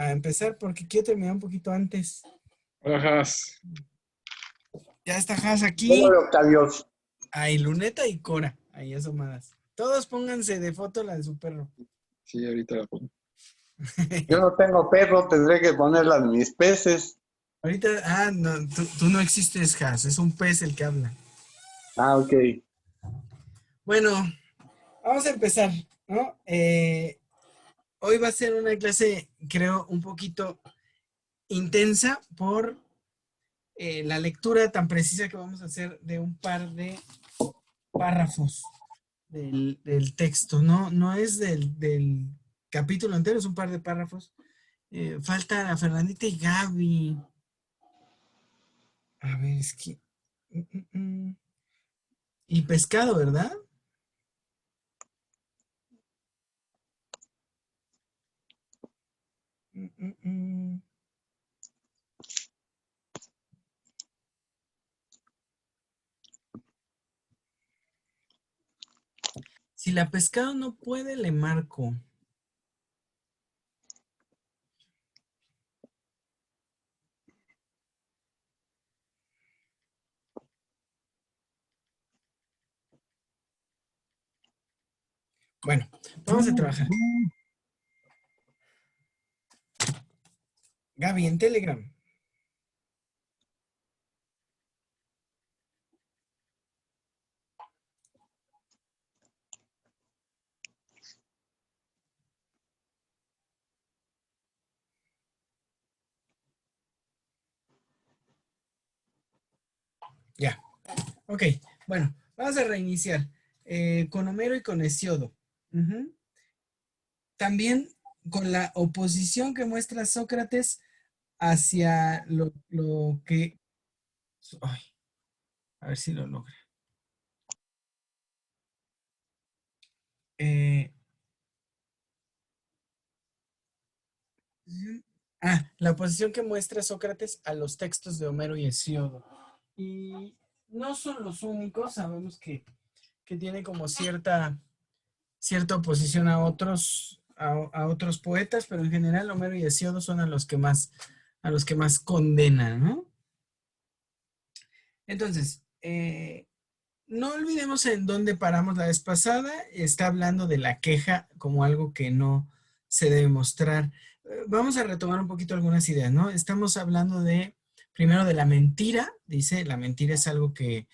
a empezar porque quiero terminar un poquito antes. Bajas. Ya está Has aquí. Hola, Octavio. Ay, Luneta y Cora. Ahí asomadas. Todos pónganse de foto la de su perro. Sí, ahorita la pongo. Yo no tengo perro, tendré que ponerla en mis peces. Ahorita, no, tú no existes, Has. Es un pez el que habla. Ah, ok. Bueno, vamos a empezar, ¿no? Hoy va a ser una clase, creo, un poquito intensa por la lectura tan precisa que vamos a hacer de un par de párrafos del texto. No es del capítulo entero, es un par de párrafos. Falta a Fernandita y Gaby. A ver, es que... Y pescado, ¿verdad? Si la pescado no puede, le marco. Bueno, vamos a trabajar. Gaby, en Telegram. Ya. Ok, bueno, vamos a reiniciar con Homero y con Hesiodo. También con la oposición que muestra Sócrates hacia lo que... Ay, a ver si lo logra. Eh, la oposición que muestra Sócrates a los textos de Homero y Hesiodo. Y no son los únicos, sabemos que tiene como cierta oposición a otros poetas, pero en general Homero y Hesiodo son a los que más condenan, ¿no? Entonces, no olvidemos en dónde paramos la vez pasada. Está hablando de la queja como algo que no se debe mostrar. Vamos a retomar un poquito algunas ideas, ¿no? Estamos hablando primero de la mentira. Dice, la mentira es algo que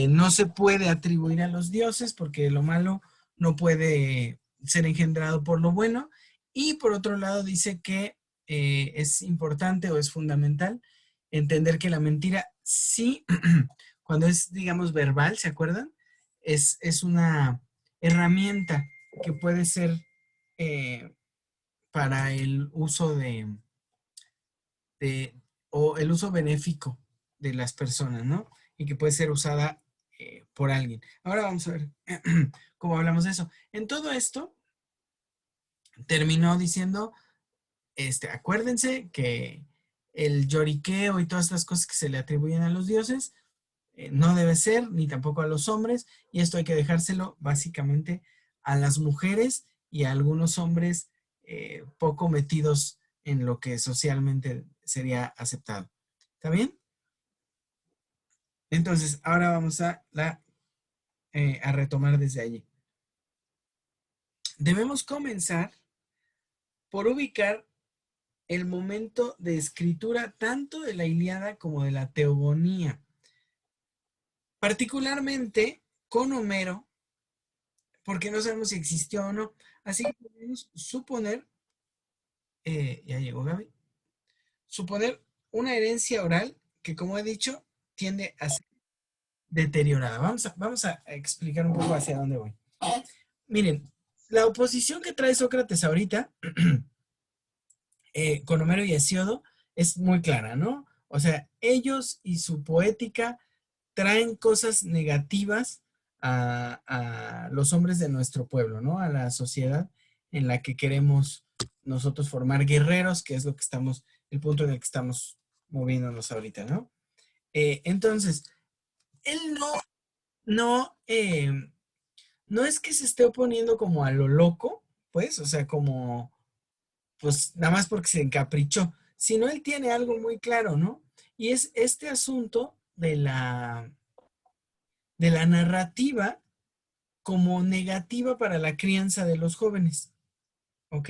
no se puede atribuir a los dioses porque lo malo no puede ser engendrado por lo bueno. Y por otro lado dice que es importante o es fundamental entender que la mentira sí, cuando es, digamos, verbal, ¿se acuerdan? Es una herramienta que puede ser para el uso o el uso benéfico de las personas, ¿no? Y que puede ser usada por alguien. Ahora vamos a ver cómo hablamos de eso. En todo esto, terminó diciendo, acuérdense que el lloriqueo y todas las cosas que se le atribuyen a los dioses no debe ser, ni tampoco a los hombres, y esto hay que dejárselo básicamente a las mujeres y a algunos hombres poco metidos en lo que socialmente sería aceptado. ¿Está bien? Entonces, ahora vamos a retomar desde allí. Debemos comenzar por ubicar el momento de escritura tanto de la Ilíada como de la Teogonía. Particularmente con Homero, porque no sabemos si existió o no. Así que podemos suponer, ya llegó Gaby, suponer una herencia oral que, como he dicho, tiende a ser deteriorada. Vamos a explicar un poco hacia dónde voy. Miren, la oposición que trae Sócrates ahorita con Homero y Hesíodo es muy clara, ¿no? O sea, ellos y su poética traen cosas negativas a los hombres de nuestro pueblo, ¿no? A la sociedad en la que queremos nosotros formar guerreros, que es lo que el punto en el que estamos moviéndonos ahorita, ¿no? Entonces, él no es que se esté oponiendo como a lo loco, pues, o sea, como pues nada más porque se encaprichó, sino él tiene algo muy claro, ¿no? Y es este asunto de la narrativa como negativa para la crianza de los jóvenes, ¿ok?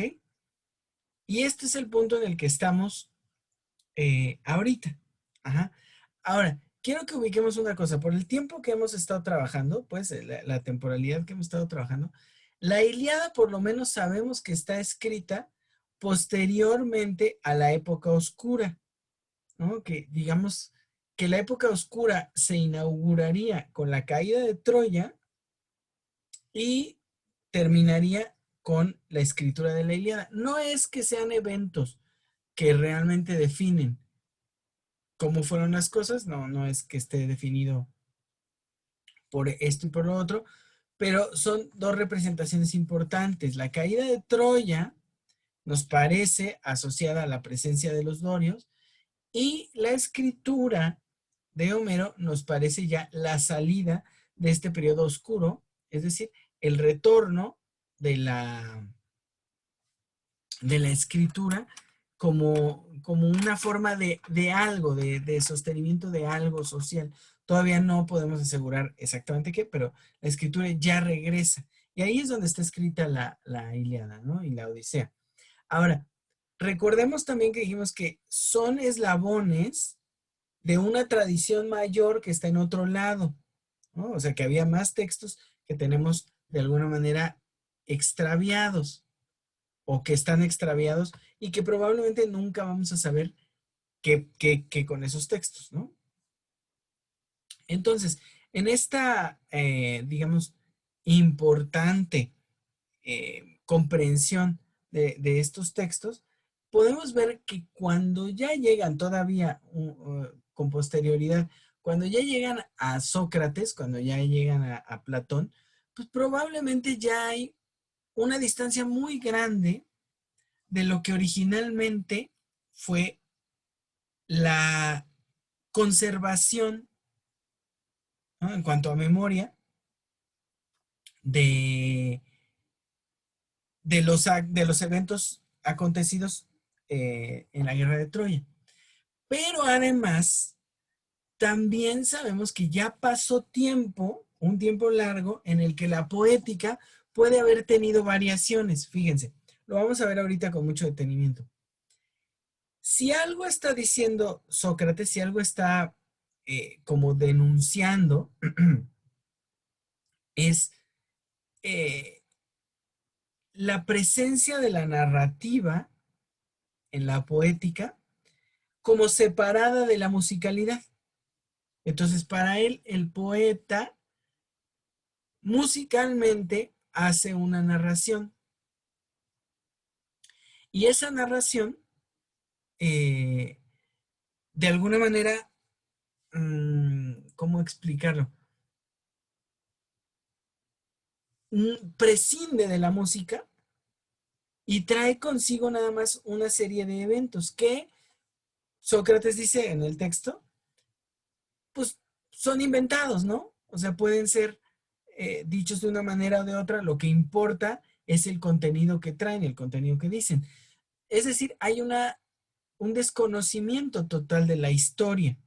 Y este es el punto en el que estamos ahorita. Ajá. Ahora, quiero que ubiquemos una cosa. Por el tiempo que hemos estado trabajando, pues la temporalidad que hemos estado trabajando, la Ilíada por lo menos sabemos que está escrita posteriormente a la época oscura, ¿no? Que digamos que la época oscura se inauguraría con la caída de Troya y terminaría con la escritura de la Ilíada. No es que sean eventos que realmente definen cómo fueron las cosas, no es que esté definido por esto y por lo otro, pero son dos representaciones importantes. La caída de Troya nos parece asociada a la presencia de los dorios y la escritura de Homero nos parece ya la salida de este periodo oscuro, es decir, el retorno de la escritura como una forma de algo, de sostenimiento de algo social. Todavía no podemos asegurar exactamente qué, pero la escritura ya regresa. Y ahí es donde está escrita la Ilíada, ¿no? Y la Odisea. Ahora, recordemos también que dijimos que son eslabones de una tradición mayor que está en otro lado, ¿no? O sea, que había más textos que tenemos de alguna manera extraviados o que están extraviados y que probablemente nunca vamos a saber qué con esos textos, ¿no? Entonces, en esta, digamos, importante comprensión de estos textos, podemos ver que cuando ya llegan todavía con posterioridad, cuando ya llegan a Sócrates, cuando ya llegan a Platón, pues probablemente ya hay una distancia muy grande de lo que originalmente fue la conservación, ¿no? En cuanto a memoria de, de los eventos acontecidos en la guerra de Troya. Pero además, también sabemos que ya pasó tiempo, un tiempo largo, en el que la poética puede haber tenido variaciones. Fíjense, lo vamos a ver ahorita con mucho detenimiento. Si algo está diciendo Sócrates, si algo está como denunciando, es la presencia de la narrativa en la poética como separada de la musicalidad. Entonces, para él, el poeta musicalmente hace una narración. Y esa narración, de alguna manera, ¿cómo explicarlo? Prescinde de la música y trae consigo nada más una serie de eventos que Sócrates dice en el texto, pues son inventados, ¿no? O sea, pueden ser dichos de una manera o de otra, lo que importa es el contenido que traen, el contenido que dicen. Es decir, hay un desconocimiento total de la historia,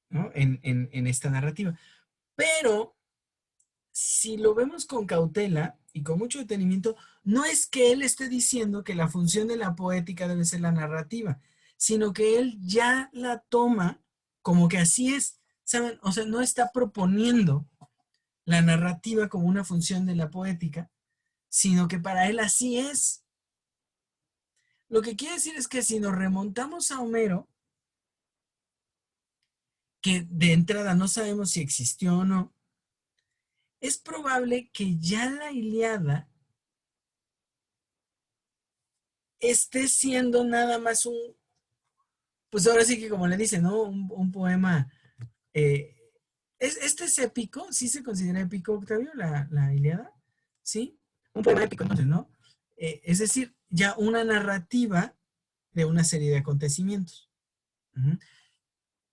¿no? En esta narrativa. Pero si lo vemos con cautela y con mucho detenimiento, no es que él esté diciendo que la función de la poética debe ser la narrativa, sino que él ya la toma como que así es, ¿saben? O sea, no está proponiendo la narrativa como una función de la poética, sino que para él así es. Lo que quiere decir es que si nos remontamos a Homero, que de entrada no sabemos si existió o no, es probable que ya la Ilíada esté siendo nada más pues ahora sí que como le dicen, ¿no? Un poema. eh, ¿Este es épico? ¿Sí se considera épico, Octavio, la Ilíada? ¿Sí? Un poema épico, entonces, ¿no? Es decir, ya una narrativa de una serie de acontecimientos. Uh-huh.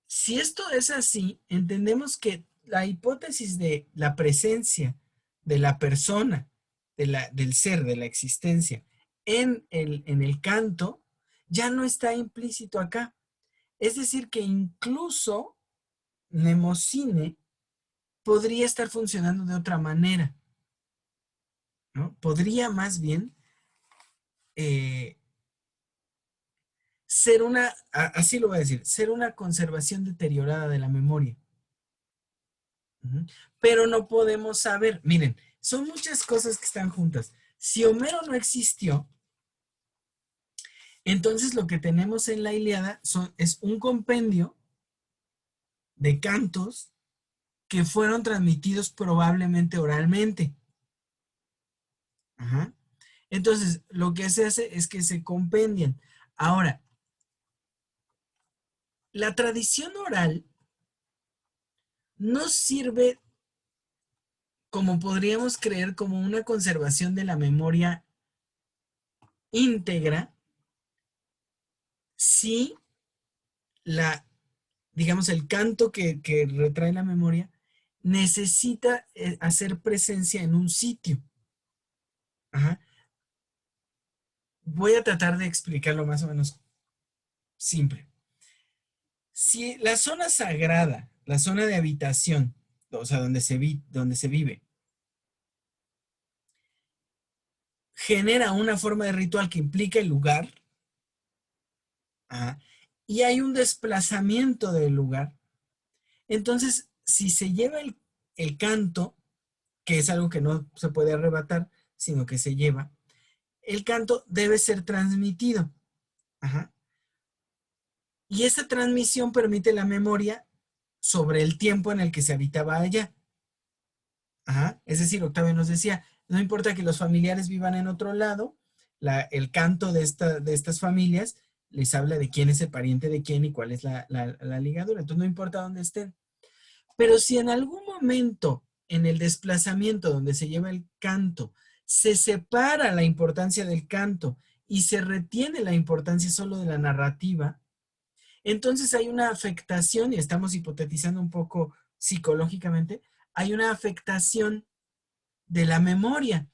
Si esto es así, entendemos que la hipótesis de la presencia de la persona, del ser, de la existencia, en el canto ya no está implícito acá. Es decir, que incluso Mnemosine podría estar funcionando de otra manera, ¿no? Podría más bien ser una, así lo voy a decir, ser una conservación deteriorada de la memoria. Ujú. Pero no podemos saber, miren, son muchas cosas que están juntas. Si Homero no existió, entonces lo que tenemos en la Ilíada es un compendio de cantos que fueron transmitidos probablemente oralmente. Ajá. Entonces, lo que se hace es que se compendian. Ahora, la tradición oral no sirve, como podríamos creer, como una conservación de la memoria íntegra si digamos, el canto que retrae la memoria necesita hacer presencia en un sitio. Ajá. Voy a tratar de explicarlo más o menos simple. Si la zona sagrada, la zona de habitación, o sea, donde se vive, genera una forma de ritual que implica el lugar, ajá, y hay un desplazamiento del lugar, entonces, si se lleva el canto, que es algo que no se puede arrebatar, sino que se lleva, el canto debe ser transmitido. Ajá. Y esa transmisión permite la memoria sobre el tiempo en el que se habitaba allá. Ajá. Es decir, Octavio nos decía, no importa que los familiares vivan en otro lado, el canto de estas familias les habla de quién es el pariente de quién y cuál es la ligadura. Entonces no importa dónde estén. Pero si en algún momento en el desplazamiento donde se lleva el canto se separa la importancia del canto y se retiene la importancia solo de la narrativa, entonces hay una afectación, y estamos hipotetizando un poco psicológicamente, hay una afectación de la memoria.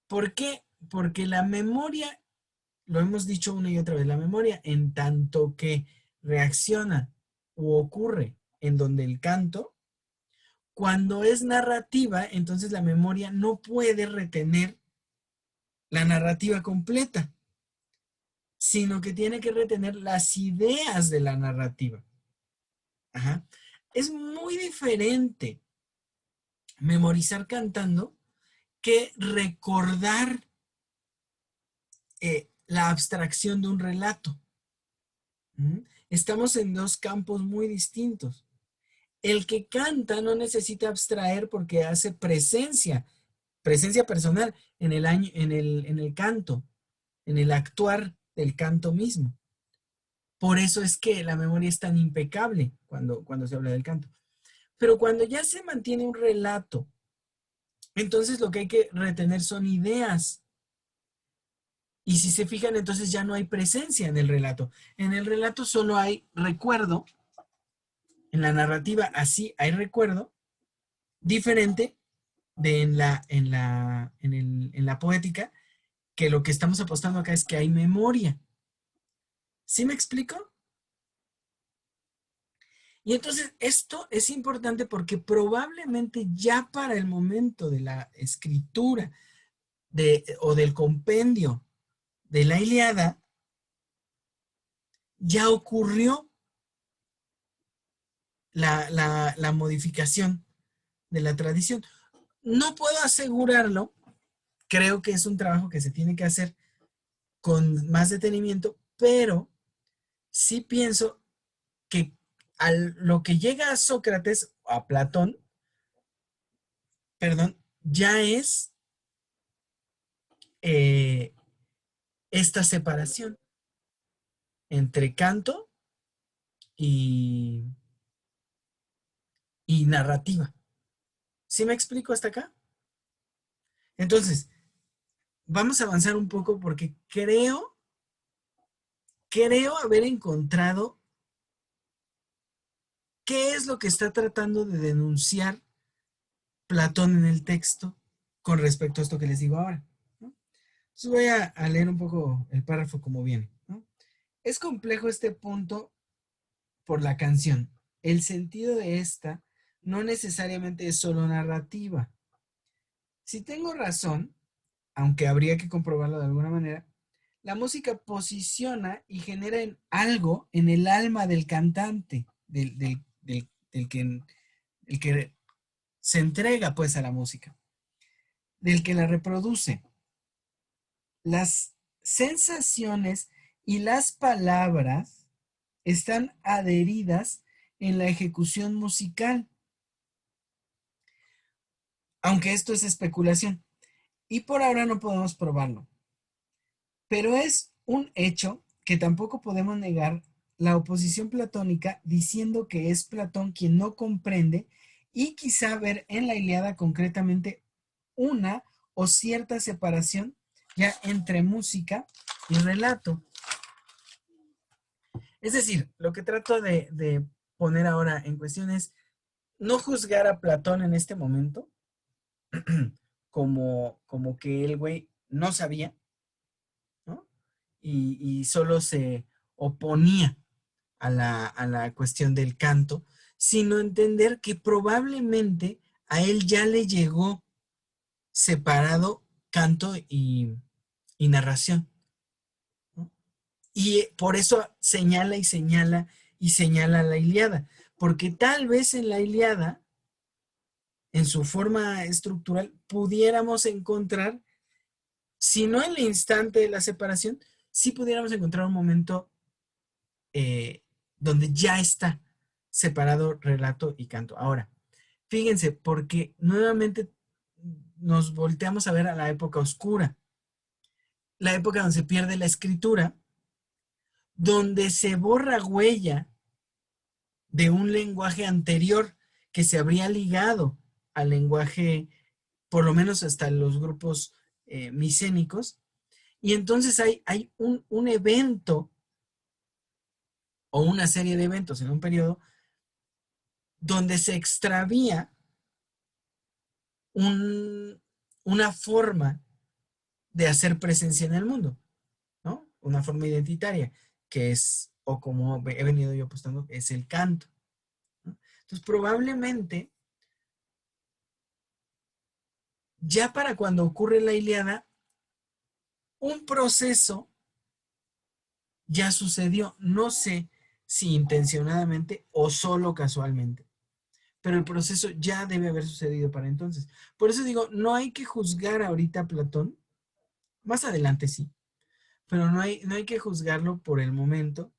¿Por qué? Porque la memoria, lo hemos dicho una y otra vez, la memoria en tanto que reacciona o ocurre en donde el canto, cuando es narrativa, entonces la memoria no puede retener la narrativa completa, sino que tiene que retener las ideas de la narrativa. Ajá. Es muy diferente memorizar cantando que recordar la abstracción de un relato. ¿Mm? Estamos en dos campos muy distintos. El que canta no necesita abstraer porque hace presencia personal en el canto, en el actuar del canto mismo. Por eso es que la memoria es tan impecable cuando se habla del canto. Pero cuando ya se mantiene un relato, entonces lo que hay que retener son ideas. Y si se fijan, entonces ya no hay presencia en el relato. En el relato solo hay recuerdo. En la narrativa así hay recuerdo, diferente de en la poética, que lo que estamos apostando acá es que hay memoria. ¿Sí me explico? Y entonces esto es importante porque probablemente ya para el momento de la escritura o del compendio de la Ilíada, ya ocurrió la modificación de la tradición. No puedo asegurarlo, creo que es un trabajo que se tiene que hacer con más detenimiento, pero sí pienso que a lo que llega a Sócrates, a Platón, perdón, ya es eh, esta separación entre canto y, y narrativa. ¿Sí me explico hasta acá? Entonces, vamos a avanzar un poco porque creo haber encontrado qué es lo que está tratando de denunciar Platón en el texto con respecto a esto que les digo ahora, ¿no? Entonces voy a leer un poco el párrafo como viene, ¿no? Es complejo este punto por la canción. El sentido de esta no necesariamente es solo narrativa. Si tengo razón, aunque habría que comprobarlo de alguna manera, la música posiciona y genera algo en el alma del cantante, el que se entrega pues a la música, del que la reproduce. Las sensaciones y las palabras están adheridas en la ejecución musical, aunque esto es especulación, y por ahora no podemos probarlo. Pero es un hecho que tampoco podemos negar la oposición platónica diciendo que es Platón quien no comprende y quizá ver en la Ilíada concretamente una o cierta separación ya entre música y relato. Es decir, lo que trato de poner ahora en cuestión es no juzgar a Platón en este momento como que el güey no sabía, ¿no? Y solo se oponía a la cuestión del canto, sino entender que probablemente a él ya le llegó separado canto y narración, ¿no? Y por eso señala y señala y señala la Ilíada, porque tal vez en la Ilíada, en su forma estructural, pudiéramos encontrar, si no en el instante de la separación, sí pudiéramos encontrar un momento eh, donde ya está separado relato y canto. Ahora, fíjense, porque nuevamente nos volteamos a ver a la época oscura, la época donde se pierde la escritura, donde se borra huella de un lenguaje anterior que se habría ligado al lenguaje, por lo menos hasta los grupos micénicos, y entonces hay un evento o una serie de eventos en un periodo donde se extravía una forma de hacer presencia en el mundo, ¿no? Una forma identitaria, que es, o como he venido yo apostando, es el canto, ¿no? Entonces, probablemente, ya para cuando ocurre la Ilíada, un proceso ya sucedió. No sé si intencionadamente o solo casualmente, pero el proceso ya debe haber sucedido para entonces. Por eso digo, no hay que juzgar ahorita a Platón, más adelante sí, pero no hay que juzgarlo por el momento,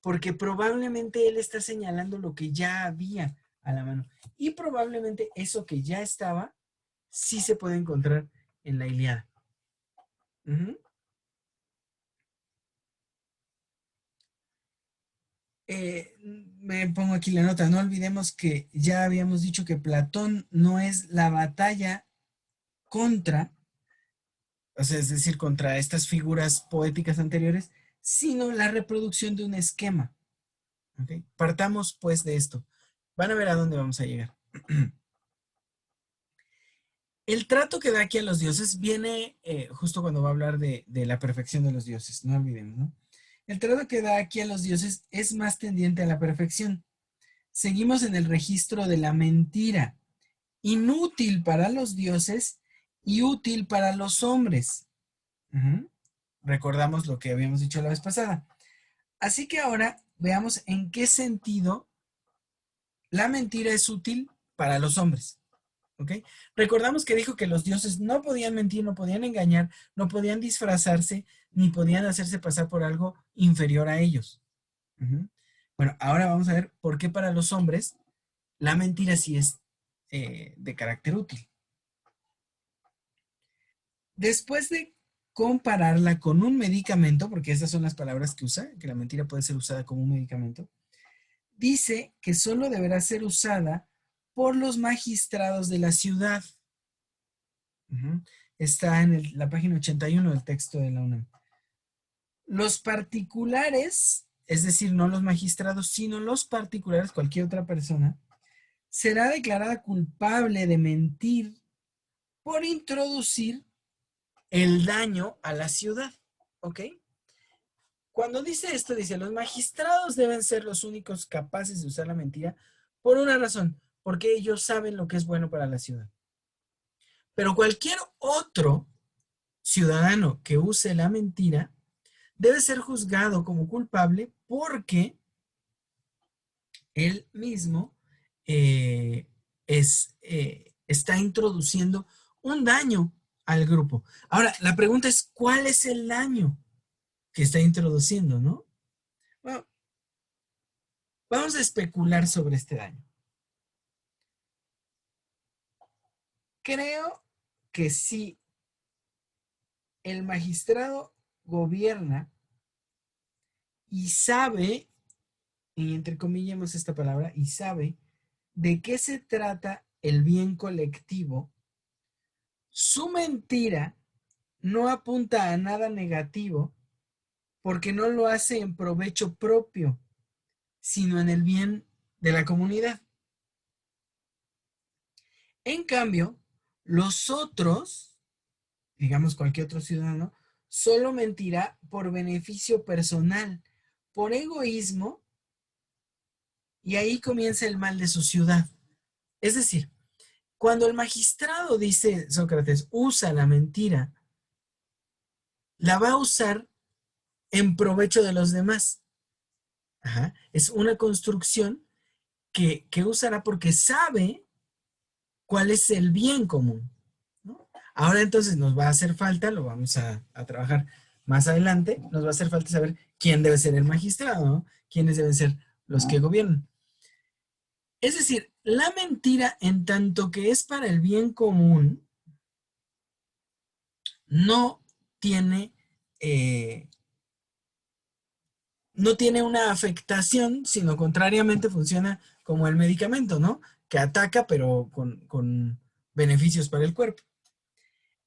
porque probablemente él está señalando lo que ya había a la mano. Y probablemente eso que ya estaba, sí se puede encontrar en la Ilíada. Uh-huh. Me pongo aquí la nota, no olvidemos que ya habíamos dicho que Platón no es la batalla contra, o sea, es decir, contra estas figuras poéticas anteriores, sino la reproducción de un esquema. ¿Okay? Partamos pues de esto. Van a ver a dónde vamos a llegar. El trato que da aquí a los dioses viene justo cuando va a hablar de la perfección de los dioses, no olvidemos, ¿no? El trato que da aquí a los dioses es más tendiente a la perfección. Seguimos en el registro de la mentira, inútil para los dioses y útil para los hombres. Uh-huh. Recordamos lo que habíamos dicho la vez pasada. Así que ahora veamos en qué sentido la mentira es útil para los hombres. ¿Ok? Recordamos que dijo que los dioses no podían mentir, no podían engañar, no podían disfrazarse, ni podían hacerse pasar por algo inferior a ellos. Uh-huh. Bueno, ahora vamos a ver por qué para los hombres la mentira sí es de carácter útil. Después de compararla con un medicamento, porque esas son las palabras que usa, que la mentira puede ser usada como un medicamento, dice que solo deberá ser usada por los magistrados de la ciudad. Uh-huh. Está en la página 81 del texto de la UNAM. Los particulares, es decir, no los magistrados, sino los particulares, cualquier otra persona, será declarada culpable de mentir por introducir el daño a la ciudad, ¿ok? Cuando dice esto, dice, los magistrados deben ser los únicos capaces de usar la mentira por una razón, porque ellos saben lo que es bueno para la ciudad. Pero cualquier otro ciudadano que use la mentira debe ser juzgado como culpable porque él mismo está introduciendo un daño al grupo. Ahora, la pregunta es, ¿cuál es el daño que está introduciendo, no? Bueno, vamos a especular sobre este daño. Creo que si el magistrado gobierna y sabe, y entrecomillemos esta palabra, y sabe de qué se trata el bien colectivo, su mentira no apunta a nada negativo porque no lo hace en provecho propio, sino en el bien de la comunidad. En cambio, los otros, digamos cualquier otro ciudadano, solo mentirá por beneficio personal, por egoísmo, y ahí comienza el mal de su ciudad. Es decir, cuando el magistrado, dice Sócrates, usa la mentira, la va a usar en provecho de los demás. Ajá. Es una construcción que usará porque sabe cuál es el bien común, ¿no? Ahora entonces nos va a hacer falta, lo vamos a trabajar más adelante, nos va a hacer falta saber quién debe ser el magistrado, ¿no? Quiénes deben ser los que gobiernan. Es decir, la mentira, en tanto que es para el bien común, no tiene, no tiene una afectación, sino contrariamente funciona como el medicamento, ¿no? Que ataca, pero con beneficios para el cuerpo.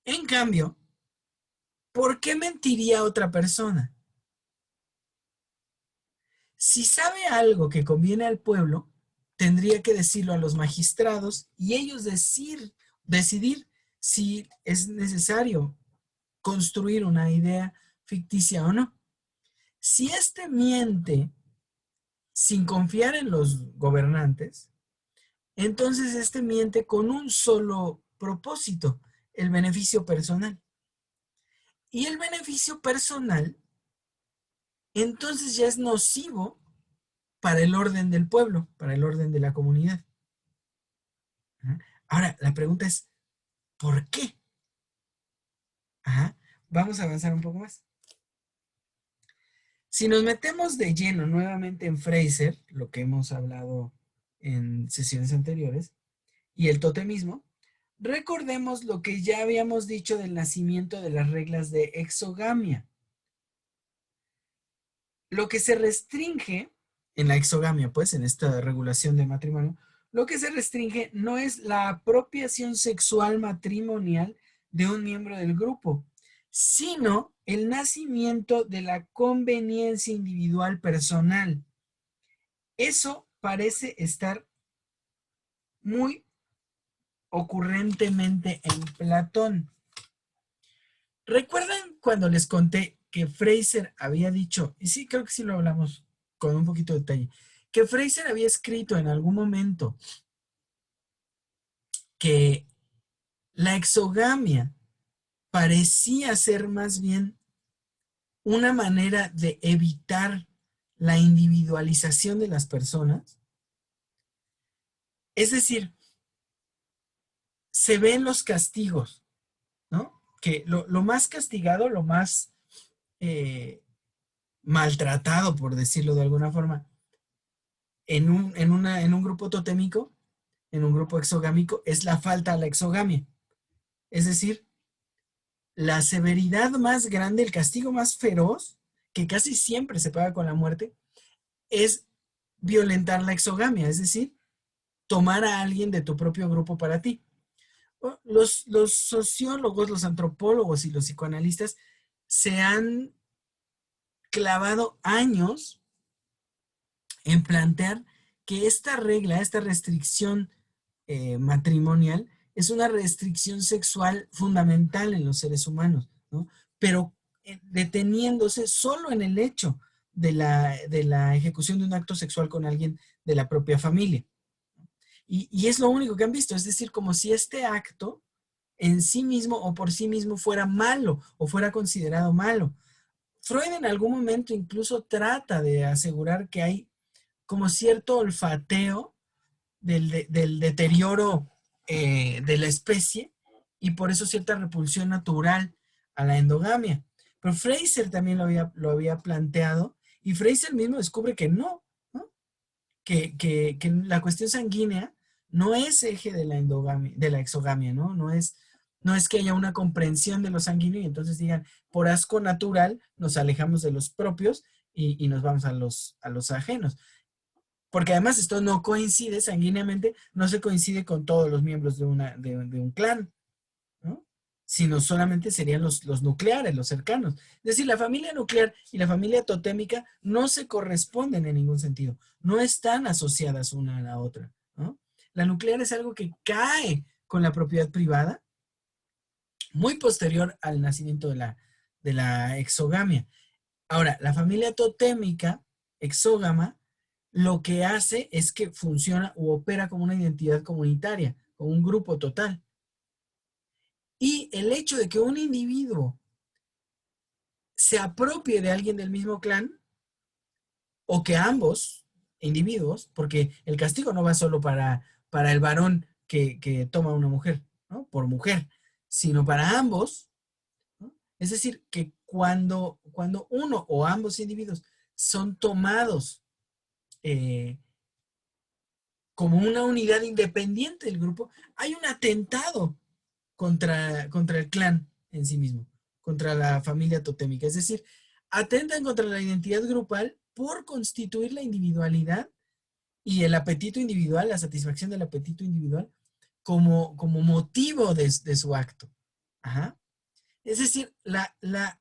En cambio, ¿por qué mentiría otra persona? Si sabe algo que conviene al pueblo, tendría que decirlo a los magistrados y ellos decidir si es necesario construir una idea ficticia o no. Si éste miente sin confiar en los gobernantes, entonces éste miente con un solo propósito, el beneficio personal. Y el beneficio personal, entonces ya es nocivo para el orden del pueblo, para el orden de la comunidad. Ahora, la pregunta es, ¿por qué? Ajá. Vamos a avanzar un poco más. Si nos metemos de lleno nuevamente en Fraser, lo que hemos hablado en sesiones anteriores, y el totemismo, recordemos lo que ya habíamos dicho del nacimiento de las reglas de exogamia. Lo que se restringe en la exogamia, pues, en esta regulación de matrimonio, lo que se restringe no es la apropiación sexual matrimonial de un miembro del grupo, sino el nacimiento de la conveniencia individual personal. Eso parece estar muy ocurrentemente en Platón. ¿Recuerdan cuando les conté que Fraser había dicho, y sí, creo que sí lo hablamos con un poquito de detalle, que Fraser había escrito en algún momento que la exogamia parecía ser más bien una manera de evitar la individualización de las personas? Es decir, se ven los castigos, ¿no? Que lo más castigado, lo más maltratado, por decirlo de alguna forma, en un grupo totémico, en un grupo exogámico, es la falta a la exogamia. Es decir, la severidad más grande, el castigo más feroz, que casi siempre se paga con la muerte, es violentar la exogamia, es decir, tomar a alguien de tu propio grupo para ti. Los sociólogos, los antropólogos y los psicoanalistas se han clavado años en plantear que esta regla, esta restricción matrimonial, es una restricción sexual fundamental en los seres humanos, ¿no? Pero deteniéndose solo en el hecho de la ejecución de un acto sexual con alguien de la propia familia. Y es lo único que han visto, es decir, como si este acto en sí mismo o por sí mismo fuera malo o fuera considerado malo. Freud en algún momento incluso trata de asegurar que hay como cierto olfateo del deterioro de la especie y por eso cierta repulsión natural a la endogamia. Pero Fraser también lo había planteado y Fraser mismo descubre que no, ¿no? Que la cuestión sanguínea no es eje de la endogamia, de la exogamia, ¿no? No es que haya una comprensión de lo sanguíneo y entonces digan, por asco natural nos alejamos de los propios y nos vamos a los ajenos. Porque además esto no coincide sanguíneamente, no se coincide con todos los miembros de un clan, ¿no? Sino solamente serían los nucleares, los cercanos. Es decir, la familia nuclear y la familia totémica no se corresponden en ningún sentido, no están asociadas una a la otra, ¿no? La nuclear es algo que cae con la propiedad privada, muy posterior al nacimiento de la exogamia. Ahora, la familia totémica, exógama, lo que hace es que funciona o opera como una identidad comunitaria, como un grupo total. Y el hecho de que un individuo se apropie de alguien del mismo clan, o que ambos individuos, porque el castigo no va solo para el varón que toma a una mujer, ¿no? Por mujer, sino para ambos, ¿no? Es decir, que cuando uno o ambos individuos son tomados eh, como una unidad independiente del grupo, hay un atentado contra el clan en sí mismo, contra la familia totémica. Es decir, atentan contra la identidad grupal por constituir la individualidad y el apetito individual, la satisfacción del apetito individual, como motivo de su acto. Ajá. Es decir, la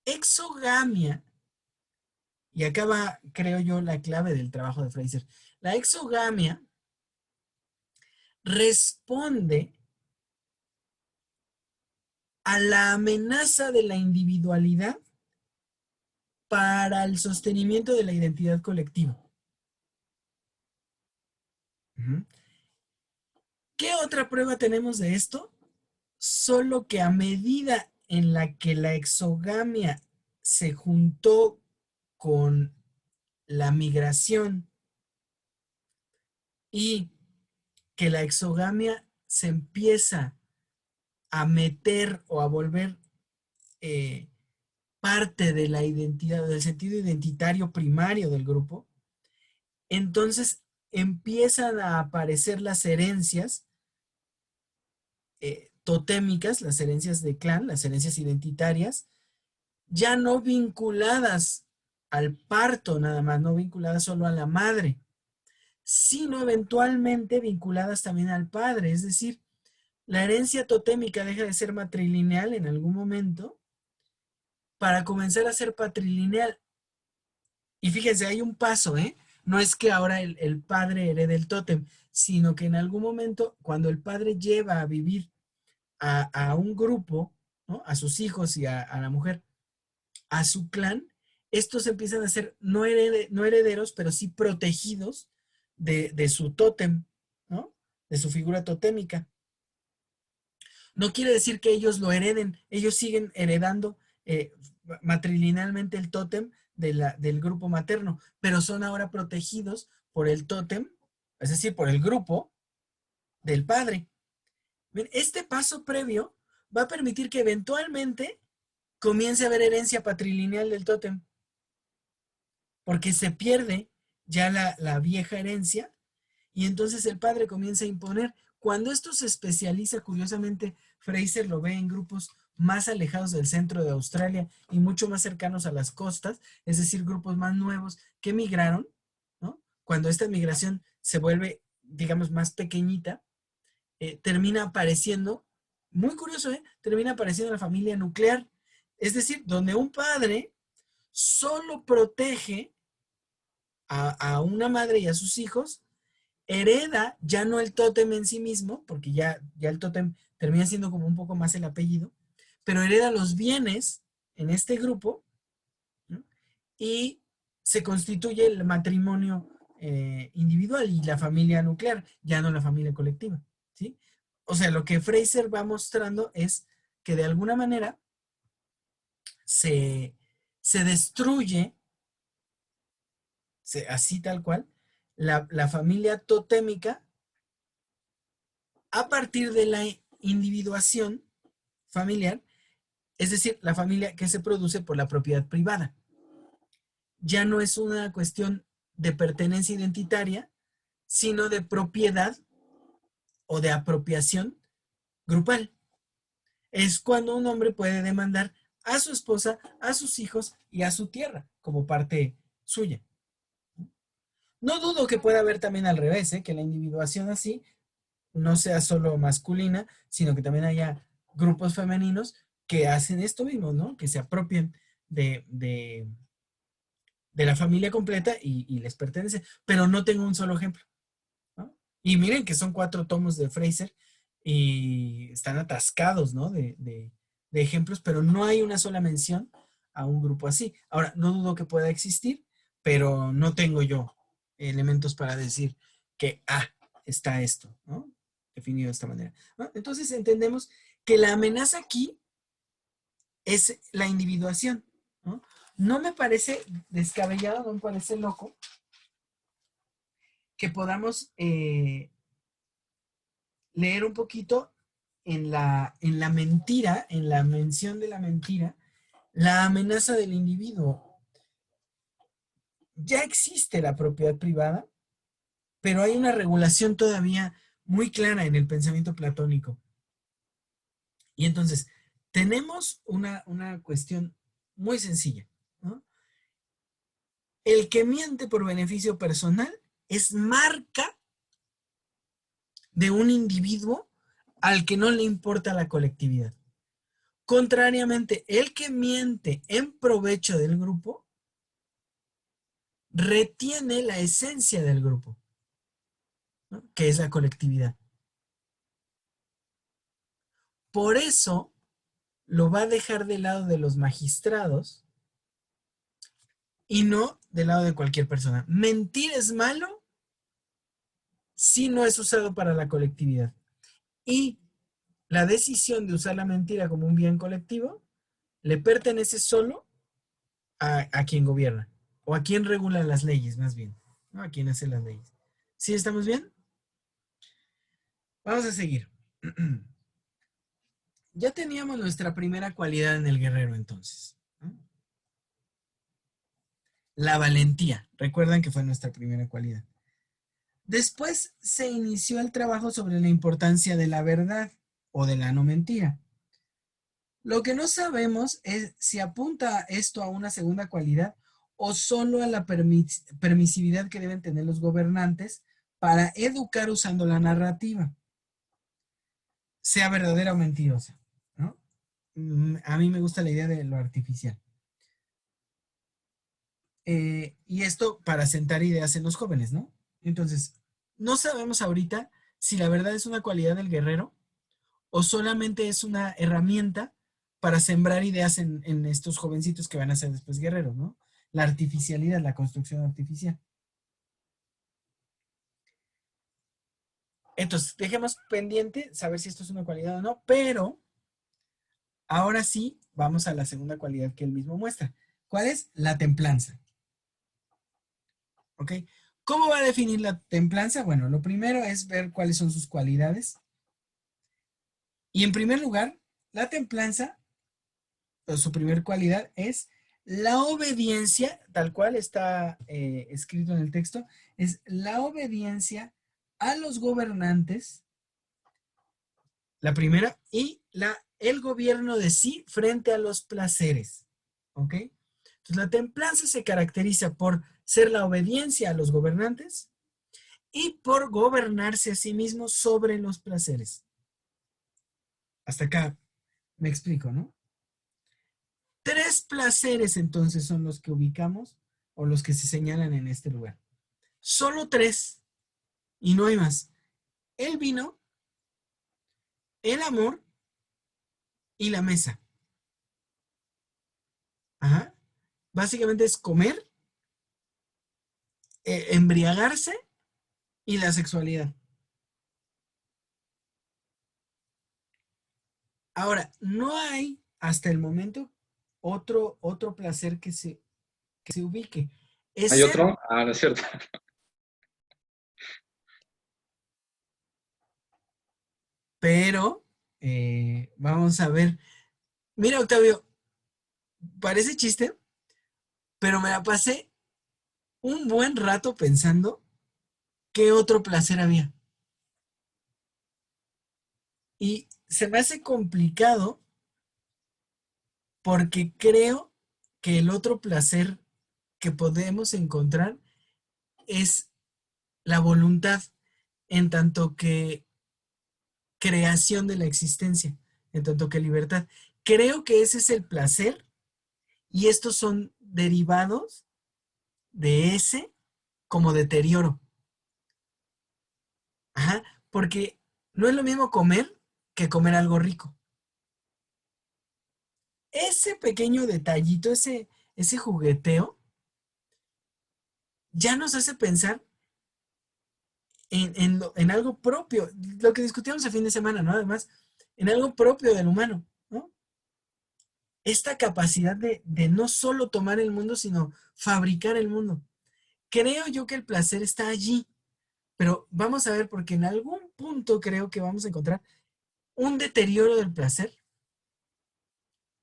exogamia, y acá va, creo yo, la clave del trabajo de Fraser, la exogamia responde a la amenaza de la individualidad para el sostenimiento de la identidad colectiva. Uh-huh. ¿Qué otra prueba tenemos de esto? Solo que a medida en la que la exogamia se juntó con la migración y que la exogamia se empieza a meter o a volver parte de la identidad, del sentido identitario primario del grupo, entonces empiezan a aparecer las herencias totémicas, las herencias de clan, las herencias identitarias, ya no vinculadas al parto nada más, no vinculadas solo a la madre, sino eventualmente vinculadas también al padre. Es decir, la herencia totémica deja de ser matrilineal en algún momento para comenzar a ser patrilineal. Y fíjense, hay un paso, ¿eh? No es que ahora el padre herede el tótem, sino que en algún momento, cuando el padre lleva a vivir a un grupo, ¿no? A sus hijos y a la mujer, a su clan, estos empiezan a ser no herederos, pero sí protegidos de su tótem, ¿no? De su figura totémica. No quiere decir que ellos lo hereden, ellos siguen heredando matrilinealmente el tótem del grupo materno, pero son ahora protegidos por el tótem, es decir, por el grupo del padre. Este paso previo va a permitir que eventualmente comience a haber herencia patrilineal del tótem, porque se pierde ya la vieja herencia y entonces el padre comienza a imponer. Cuando esto se especializa, curiosamente, Fraser lo ve en grupos más alejados del centro de Australia y mucho más cercanos a las costas, es decir, grupos más nuevos que migraron, ¿no? Cuando esta migración se vuelve, digamos, más pequeñita, termina apareciendo, muy curioso, termina apareciendo la familia nuclear, es decir, donde un padre solo protege a una madre y a sus hijos hereda ya no el tótem en sí mismo, porque ya el tótem termina siendo como un poco más el apellido, pero hereda los bienes en este grupo, ¿no? Y se constituye el matrimonio individual y la familia nuclear, ya no la familia colectiva, ¿sí? O sea, lo que Fraser va mostrando es que de alguna manera se destruye, así tal cual, la familia totémica a partir de la individuación familiar, es decir, la familia que se produce por la propiedad privada. Ya no es una cuestión de pertenencia identitaria, sino de propiedad o de apropiación grupal. Es cuando un hombre puede demandar a su esposa, a sus hijos y a su tierra como parte suya. No dudo que pueda haber también al revés, que la individuación así no sea solo masculina, sino que también haya grupos femeninos que hacen esto mismo, ¿no? Que se apropien de la familia completa y les pertenece, pero no tengo un solo ejemplo, ¿no? Y miren que son 4 tomos de Fraser y están atascados, ¿no? De ejemplos, pero no hay una sola mención a un grupo así. Ahora, no dudo que pueda existir, pero no tengo yo elementos para decir que, está esto, ¿no? Definido de esta manera, ¿no? Entonces entendemos que la amenaza aquí es la individuación, ¿no? No me parece descabellado, no me parece loco que podamos leer un poquito en la mentira, en la mención de la mentira, la amenaza del individuo. Ya existe la propiedad privada, pero hay una regulación todavía muy clara en el pensamiento platónico. Y entonces, tenemos una cuestión muy sencilla, ¿no? El que miente por beneficio personal es marca de un individuo al que no le importa la colectividad. Contrariamente, el que miente en provecho del grupo retiene la esencia del grupo, ¿no? Que es la colectividad. Por eso lo va a dejar del lado de los magistrados y no del lado de cualquier persona. Mentir es malo si no es usado para la colectividad. Y la decisión de usar la mentira como un bien colectivo le pertenece solo a quien gobierna o a quien regula las leyes, más bien, ¿no? A quien hace las leyes. ¿Sí estamos bien? Vamos a seguir. Ya teníamos nuestra primera cualidad en el guerrero entonces, ¿no? La valentía. Recuerdan que fue nuestra primera cualidad. Después se inició el trabajo sobre la importancia de la verdad o de la no mentira. Lo que no sabemos es si apunta esto a una segunda cualidad o solo a la permisividad que deben tener los gobernantes para educar usando la narrativa, sea verdadera o mentirosa, ¿no? A mí me gusta la idea de lo artificial. Y esto para sentar ideas en los jóvenes, ¿no? Entonces, no sabemos ahorita si la verdad es una cualidad del guerrero o solamente es una herramienta para sembrar ideas en estos jovencitos que van a ser después guerreros, ¿no? La artificialidad, la construcción artificial. Entonces, dejemos pendiente saber si esto es una cualidad o no, pero ahora sí vamos a la segunda cualidad que él mismo muestra. ¿Cuál es? La templanza. ¿Ok? ¿Cómo va a definir la templanza? Bueno, lo primero es ver cuáles son sus cualidades. Y en primer lugar, la templanza, su primer cualidad es la obediencia, tal cual está escrito en el texto, es la obediencia a los gobernantes, la primera, y el gobierno de sí frente a los placeres. ¿Ok? Entonces, la templanza se caracteriza por ser la obediencia a los gobernantes y por gobernarse a sí mismo sobre los placeres. Hasta acá me explico, ¿no? 3 placeres entonces son los que ubicamos o los que se señalan en este lugar. Solo 3. y no hay más. El vino, el amor y la mesa. Ajá. Básicamente es comer, embriagarse y la sexualidad. Ahora, no hay hasta el momento otro placer que se ubique. Es ¿Hay ser, otro? Ah, no es cierto. pero vamos a ver. Mira, Octavio, parece chiste, pero me la pasé un buen rato pensando qué otro placer había. Y se me hace complicado porque creo que el otro placer que podemos encontrar es la voluntad, en tanto que creación de la existencia, en tanto que libertad. Creo que ese es el placer y estos son derivados de ese como deterioro. Ajá, porque no es lo mismo comer que comer algo rico. Ese pequeño detallito, ese jugueteo, ya nos hace pensar en algo propio, lo que discutíamos el fin de semana, ¿no? Además, en algo propio del humano, ¿no? Esta capacidad de no solo tomar el mundo, sino fabricar el mundo. Creo yo que el placer está allí, pero vamos a ver, porque en algún punto creo que vamos a encontrar un deterioro del placer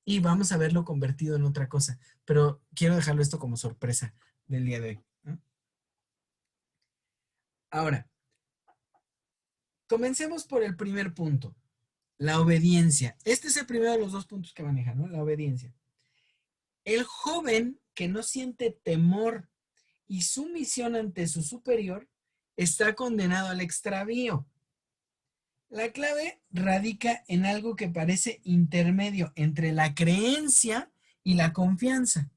y vamos a verlo convertido en otra cosa. Pero quiero dejarlo esto como sorpresa del día de hoy, ¿no? Ahora, comencemos por el primer punto, la obediencia. Este es el primero de los dos puntos que maneja, ¿no? La obediencia. El joven que no siente temor y sumisión ante su superior está condenado al extravío. La clave radica en algo que parece intermedio entre la creencia y la confianza.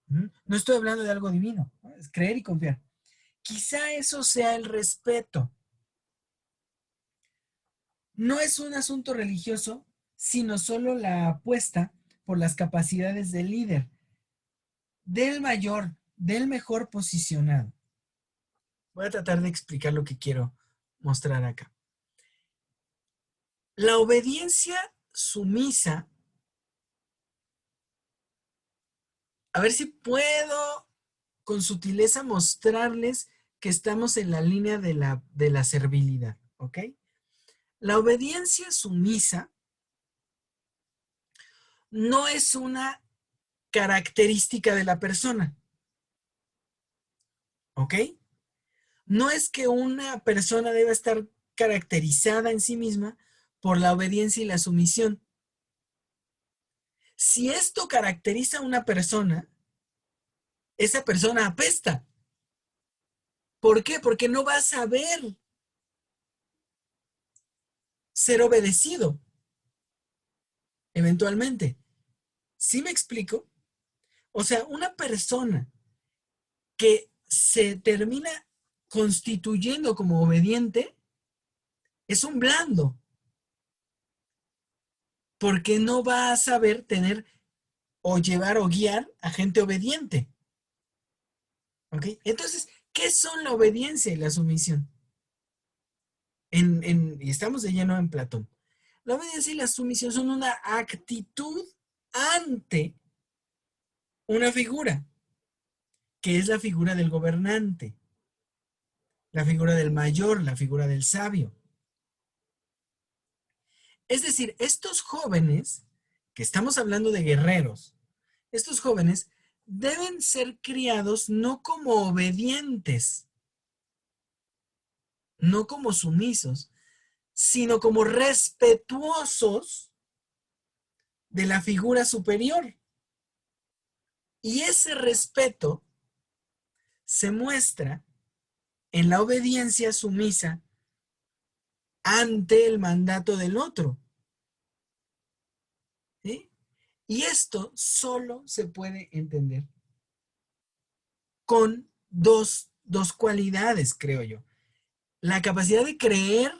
No estoy hablando de algo divino, ¿no? Es creer y confiar. Quizá eso sea el respeto. No es un asunto religioso, sino solo la apuesta por las capacidades del líder, del mayor, del mejor posicionado. Voy a tratar de explicar lo que quiero mostrar acá. La obediencia sumisa, a ver si puedo con sutileza mostrarles que estamos en la línea de la servilidad, ¿ok? La obediencia sumisa no es una característica de la persona, ¿ok? No es que una persona deba estar caracterizada en sí misma por la obediencia y la sumisión. Si esto caracteriza a una persona, esa persona apesta. ¿Por qué? Porque no va a saber ser obedecido eventualmente. ¿Sí me explico? O sea, una persona que se termina constituyendo como obediente es un blando, porque no va a saber tener o llevar o guiar a gente obediente. ¿Ok? Entonces, ¿qué son la obediencia y la sumisión? Y estamos de lleno en Platón. La obediencia y la sumisión son una actitud ante una figura, que es la figura del gobernante, la figura del mayor, la figura del sabio. Es decir, estos jóvenes, que estamos hablando de guerreros, estos jóvenes deben ser criados no como obedientes, no como sumisos, sino como respetuosos de la figura superior. Y ese respeto se muestra en la obediencia sumisa ante el mandato del otro. ¿Sí? Y esto solo se puede entender con dos cualidades, creo yo. la capacidad de creer,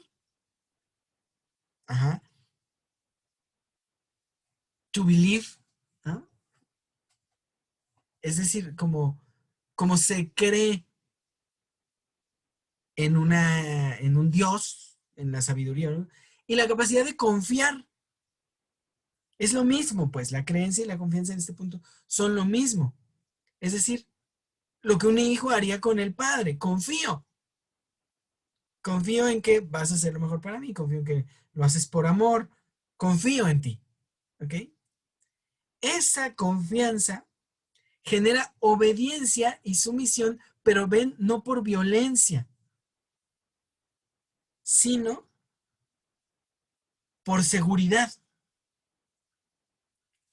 ajá, to believe, ¿no? Es decir, como se cree en un Dios, en la sabiduría, ¿no? Y la capacidad de confiar. Es lo mismo, pues la creencia y la confianza en este punto son lo mismo. Es decir, lo que un hijo haría con el padre. Confío. Confío en que vas a hacer lo mejor para mí. Confío en que lo haces por amor. Confío en ti. ¿Ok? Esa confianza genera obediencia y sumisión, pero ven, no por violencia, sino por seguridad.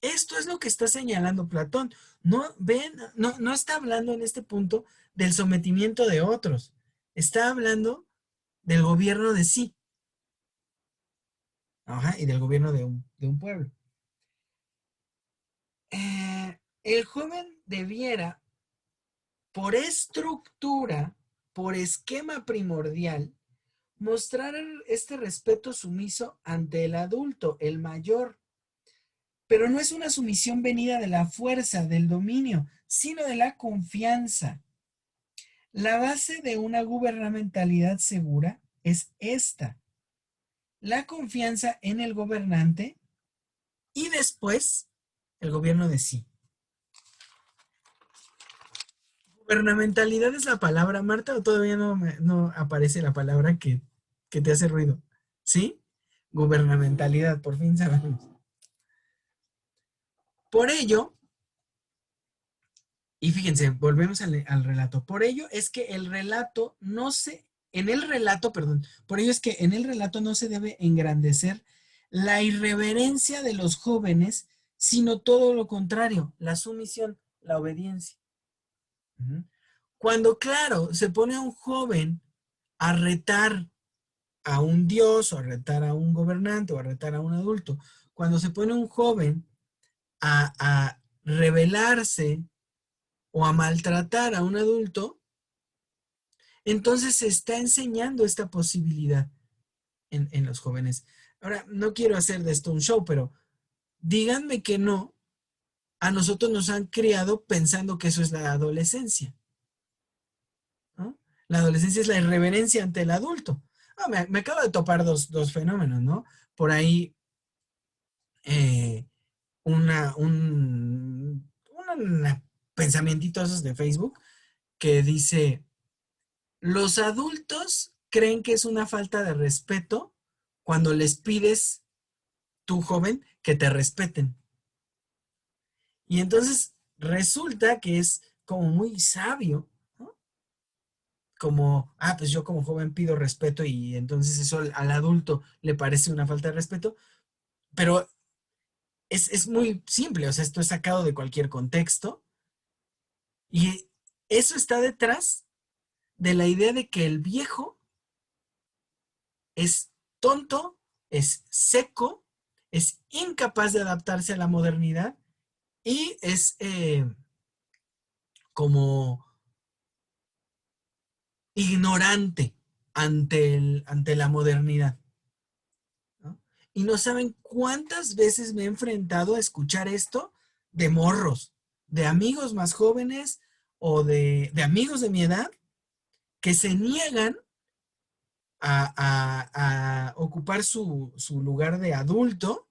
Esto es lo que está señalando Platón. No, ven, no está hablando en este punto del sometimiento de otros. Está hablando del gobierno de sí. Ajá, y del gobierno de un pueblo. El joven debiera, por estructura, por esquema primordial, mostrar este respeto sumiso ante el adulto, el mayor. Pero no es una sumisión venida de la fuerza, del dominio, sino de la confianza. La base de una gubernamentalidad segura es esta: la confianza en el gobernante y después el gobierno de sí. ¿Gubernamentalidad es la palabra, Marta, o todavía no aparece la palabra que te hace ruido? ¿Sí? Gubernamentalidad, por fin sabemos. Por ello, y fíjense, volvemos al relato. Por ello es que el relato no se, en el relato, perdón, por ello es que en el relato no se debe engrandecer la irreverencia de los jóvenes, sino todo lo contrario, la sumisión, la obediencia. Cuando, claro, se pone a un joven a retar a un dios, o a retar a un gobernante, o a retar a un adulto, cuando se pone un joven a rebelarse o a maltratar a un adulto, entonces se está enseñando esta posibilidad en los jóvenes. Ahora, no quiero hacer de esto un show, pero díganme que no, a nosotros nos han criado pensando que eso es la adolescencia, ¿no? La adolescencia es la irreverencia ante el adulto. Ah, me acabo de topar dos fenómenos, ¿no? Por ahí, eh, una pensamientitos esos de Facebook que dice: los adultos creen que es una falta de respeto cuando les pides, tú joven, que te respeten. Y entonces resulta que es como muy sabio, ¿no? Como, pues yo como joven pido respeto y entonces eso al adulto le parece una falta de respeto, pero es muy simple, o sea, esto es sacado de cualquier contexto y eso está detrás de la idea de que el viejo es tonto, es seco, es incapaz de adaptarse a la modernidad y es como ignorante ante la modernidad, ¿no? Y no saben cuántas veces me he enfrentado a escuchar esto de morros, de amigos más jóvenes o de amigos de mi edad que se niegan a ocupar su lugar de adulto,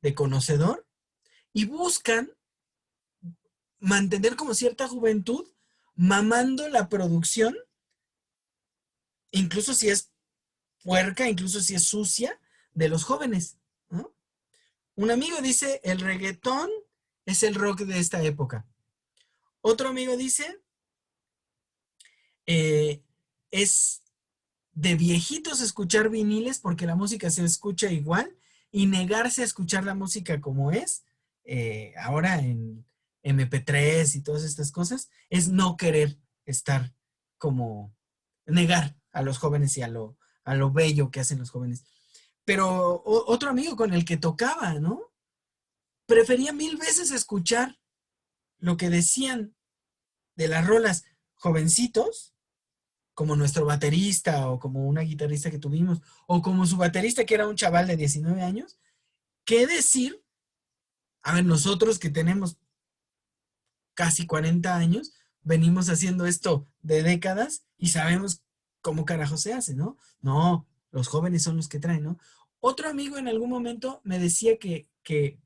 de conocedor, y buscan mantener como cierta juventud, mamando la producción, incluso si es puerca, incluso si es sucia, de los jóvenes, ¿no? Un amigo dice: el reggaetón es el rock de esta época. Otro amigo dice: eh, es de viejitos escuchar viniles porque la música se escucha igual, y negarse a escuchar la música como es, ahora en MP3 y todas estas cosas, es no querer estar como negar a los jóvenes y a lo bello que hacen los jóvenes. Pero otro amigo con el que tocaba, ¿no? Prefería mil veces escuchar lo que decían de las rolas jovencitos como nuestro baterista o como una guitarrista que tuvimos, o como su baterista que era un chaval de 19 años, ¿qué decir? A ver, nosotros que tenemos casi 40 años, venimos haciendo esto de décadas y sabemos cómo carajo se hace, ¿no? No, los jóvenes son los que traen, ¿no? Otro amigo en algún momento me decía que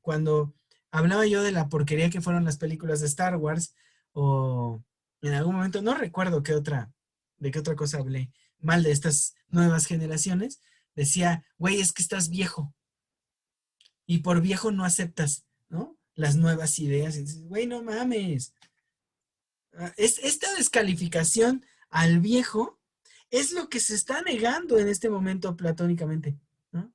cuando hablaba yo de la porquería que fueron las películas de Star Wars, o en algún momento, no recuerdo de qué otra cosa hablé mal de estas nuevas generaciones, decía, güey, es que estás viejo y por viejo no aceptas, ¿no? Las nuevas ideas. Y dices, güey, no mames. Esta descalificación al viejo es lo que se está negando en este momento platónicamente, ¿no?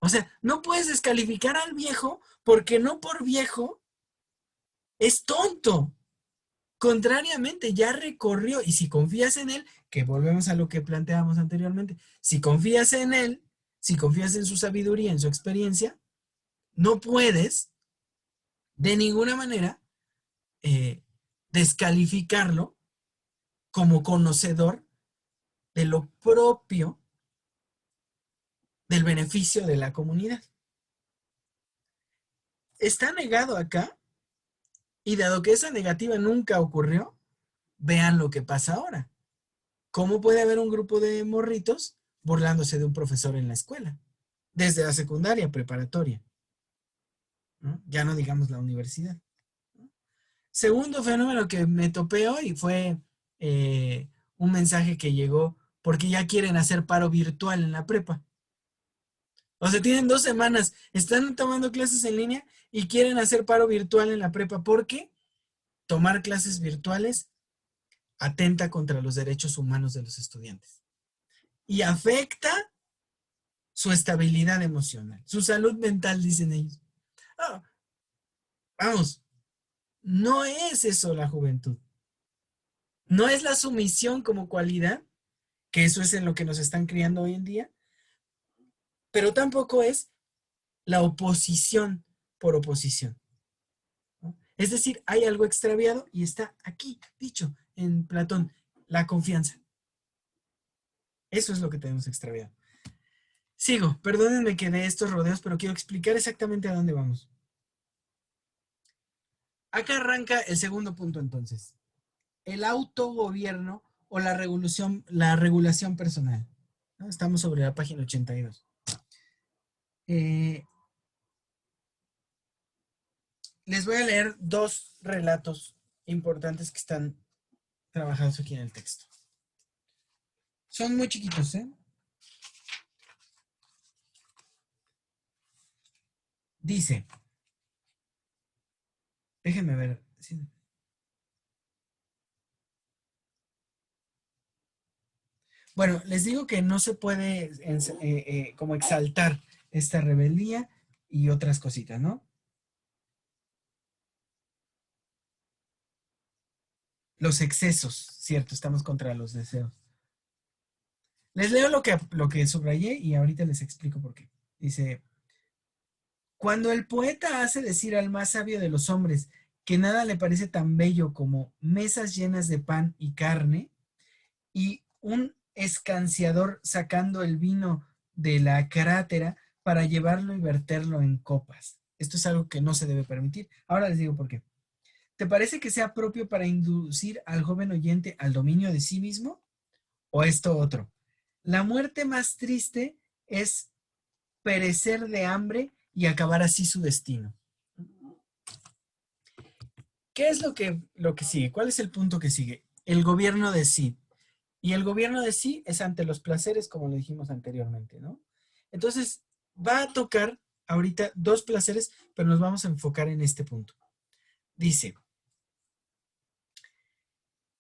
O sea, no puedes descalificar al viejo porque no por viejo es tonto. Contrariamente, ya recorrió y si confías en él, que volvemos a lo que planteábamos anteriormente, si confías en él, si confías en su sabiduría, en su experiencia, no puedes de ninguna manera descalificarlo como conocedor de lo propio del beneficio de la comunidad. Está negado acá y dado que esa negativa nunca ocurrió, vean lo que pasa ahora. ¿Cómo puede haber un grupo de morritos burlándose de un profesor en la escuela? Desde la secundaria, preparatoria, ¿no? Ya no digamos la universidad. Segundo fenómeno que me topé hoy fue un mensaje que llegó porque ya quieren hacer paro virtual en la prepa. O sea, tienen 2 semanas, están tomando clases en línea y quieren hacer paro virtual en la prepa porque tomar clases virtuales atenta contra los derechos humanos de los estudiantes y afecta su estabilidad emocional, su salud mental, dicen ellos. Oh, vamos, no es eso la juventud. No es la sumisión como cualidad, que eso es en lo que nos están criando hoy en día, pero tampoco es la oposición por oposición, ¿no? Es decir, hay algo extraviado y está aquí, dicho en Platón, la confianza. Eso es lo que tenemos extraviado. Sigo, perdónenme que de estos rodeos, pero quiero explicar exactamente a dónde vamos. Acá arranca el segundo punto entonces. El autogobierno o la regulación personal, ¿no? Estamos sobre la página 82. Les voy a leer 2 relatos importantes que están trabajados aquí en el texto. Son muy chiquitos, ¿eh? Dice, déjenme ver. Sí. Bueno, les digo que no se puede como exaltar esta rebeldía y otras cositas, ¿no? Los excesos, cierto, estamos contra los deseos. Les leo lo que subrayé y ahorita les explico por qué. Dice, cuando el poeta hace decir al más sabio de los hombres que nada le parece tan bello como mesas llenas de pan y carne y un escanciador sacando el vino de la crátera para llevarlo y verterlo en copas. Esto es algo que no se debe permitir. Ahora les digo por qué. ¿Te parece que sea propio para inducir al joven oyente al dominio de sí mismo? ¿O esto otro? La muerte más triste es perecer de hambre y acabar así su destino. ¿Qué es lo que sigue? ¿Cuál es el punto que sigue? El gobierno de sí. Y el gobierno de sí es ante los placeres, como lo dijimos anteriormente, ¿no? Entonces, va a tocar ahorita 2 placeres, pero nos vamos a enfocar en este punto. Dice,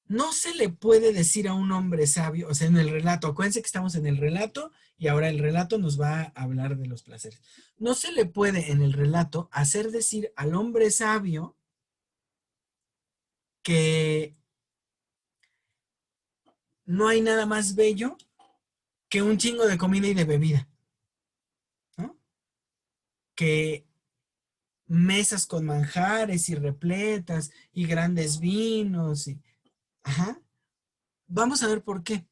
no se le puede decir a un hombre sabio, o sea, en el relato, acuérdense que estamos en el relato y ahora el relato nos va a hablar de los placeres. No se le puede en el relato hacer decir al hombre sabio que no hay nada más bello que un chingo de comida y de bebida, ¿no? Que mesas con manjares y repletas y grandes vinos. Ajá. vamos a ver por qué.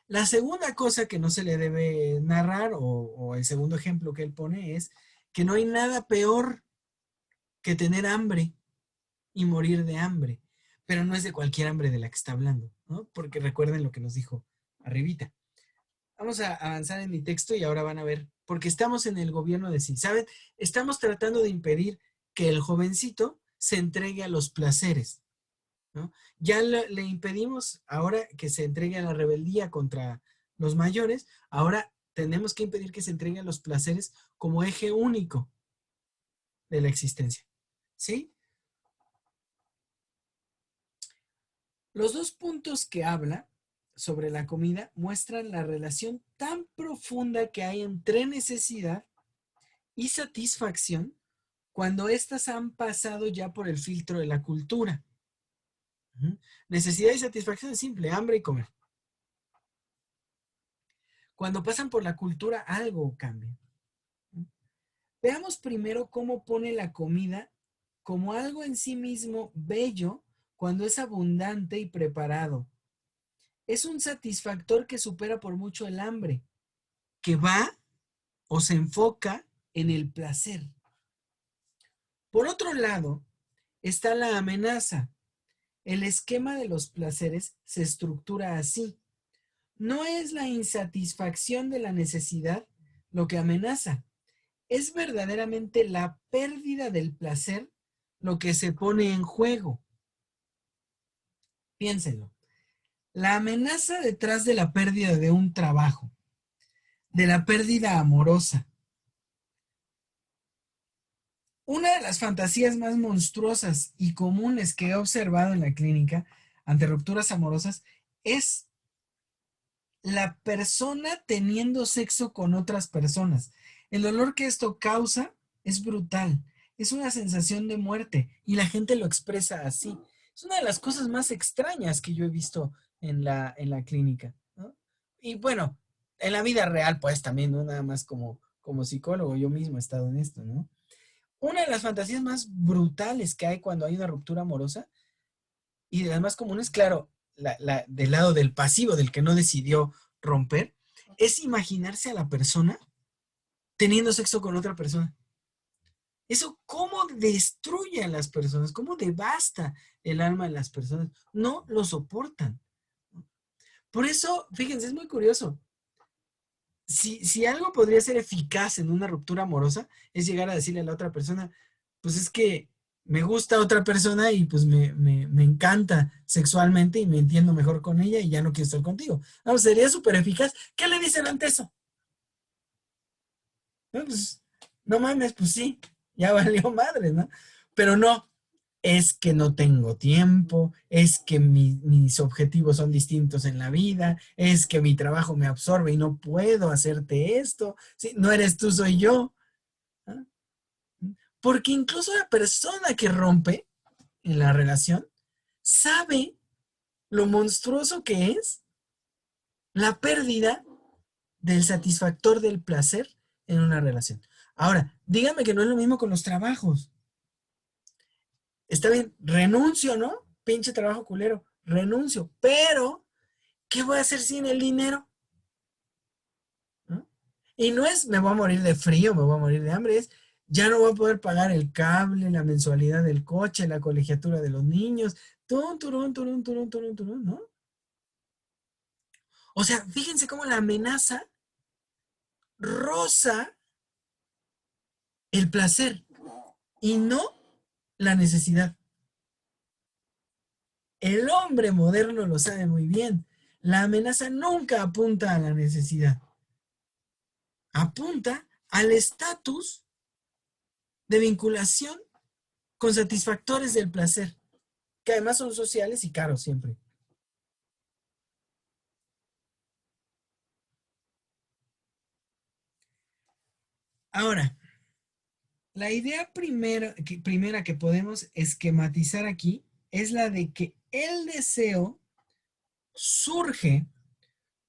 La segunda cosa que no se le debe narrar, o el segundo ejemplo que él pone, es que no hay nada peor que tener hambre y morir de hambre. Pero no es de cualquier hambre de la que está hablando, ¿no? Porque recuerden lo que nos dijo arribita. Vamos a avanzar en mi texto y ahora van a ver, porque estamos en el gobierno de sí. ¿Saben? Estamos tratando de impedir que el jovencito se entregue a los placeres, ¿no? Ya le impedimos ahora que se entregue a la rebeldía contra los mayores, ahora tenemos que impedir que se entregue a los placeres como eje único de la existencia, ¿sí? Los dos puntos que habla sobre la comida muestran la relación tan profunda que hay entre necesidad y satisfacción cuando éstas han pasado ya por el filtro de la cultura. Necesidad y satisfacción es simple, hambre y comer. Cuando pasan por la cultura, algo cambia. Veamos primero cómo pone la comida como algo en sí mismo bello cuando es abundante y preparado. Es un satisfactor que supera por mucho el hambre, que va o se enfoca en el placer. Por otro lado, está la amenaza. El esquema de los placeres se estructura así. No es la insatisfacción de la necesidad lo que amenaza. Es verdaderamente la pérdida del placer lo que se pone en juego. Piénsenlo. La amenaza detrás de la pérdida de un trabajo, de la pérdida amorosa. Una de las fantasías más monstruosas y comunes que he observado en la clínica ante rupturas amorosas es la persona teniendo sexo con otras personas. El dolor que esto causa es brutal. Es una sensación de muerte y la gente lo expresa así. Es una de las cosas más extrañas que yo he visto en la clínica, ¿no? Y bueno, en la vida real, pues también, no nada más como psicólogo, yo mismo he estado en esto, ¿no? Una de las fantasías más brutales que hay cuando hay una ruptura amorosa y de las más comunes, claro, del lado del pasivo, del que no decidió romper, es imaginarse a la persona teniendo sexo con otra persona. Eso cómo destruye a las personas, cómo devasta el alma de las personas. No lo soportan. Por eso, fíjense, es muy curioso. Si algo podría ser eficaz en una ruptura amorosa, es llegar a decirle a la otra persona, pues es que me gusta otra persona y pues me encanta sexualmente y me entiendo mejor con ella y ya no quiero estar contigo. No, sería súper eficaz. ¿Qué le dicen ante eso? No, pues, no mames, pues sí, ya valió madre, ¿no? Pero no, es que no tengo tiempo, es que mis objetivos son distintos en la vida, es que mi trabajo me absorbe y no puedo hacerte esto. Sí, no eres tú, soy yo. ¿Ah? Porque incluso la persona que rompe en la relación sabe lo monstruoso que es la pérdida del satisfactor del placer en una relación. Ahora, dígame que no es lo mismo con los trabajos. Está bien, renuncio, ¿no? Pinche trabajo culero, renuncio, pero ¿qué voy a hacer sin el dinero? ¿No? Y no es me voy a morir de frío, me voy a morir de hambre, es ya no voy a poder pagar el cable, la mensualidad del coche, la colegiatura de los niños, turun, turun, turun, turun, turun, turun, ¿no? O sea, fíjense cómo la amenaza roza el placer y no la necesidad. El hombre moderno lo sabe muy bien. La amenaza nunca apunta a la necesidad. Apunta al estatus de vinculación con satisfactores del placer, que además son sociales y caros siempre. Ahora, la idea primera que podemos esquematizar aquí es la de que el deseo surge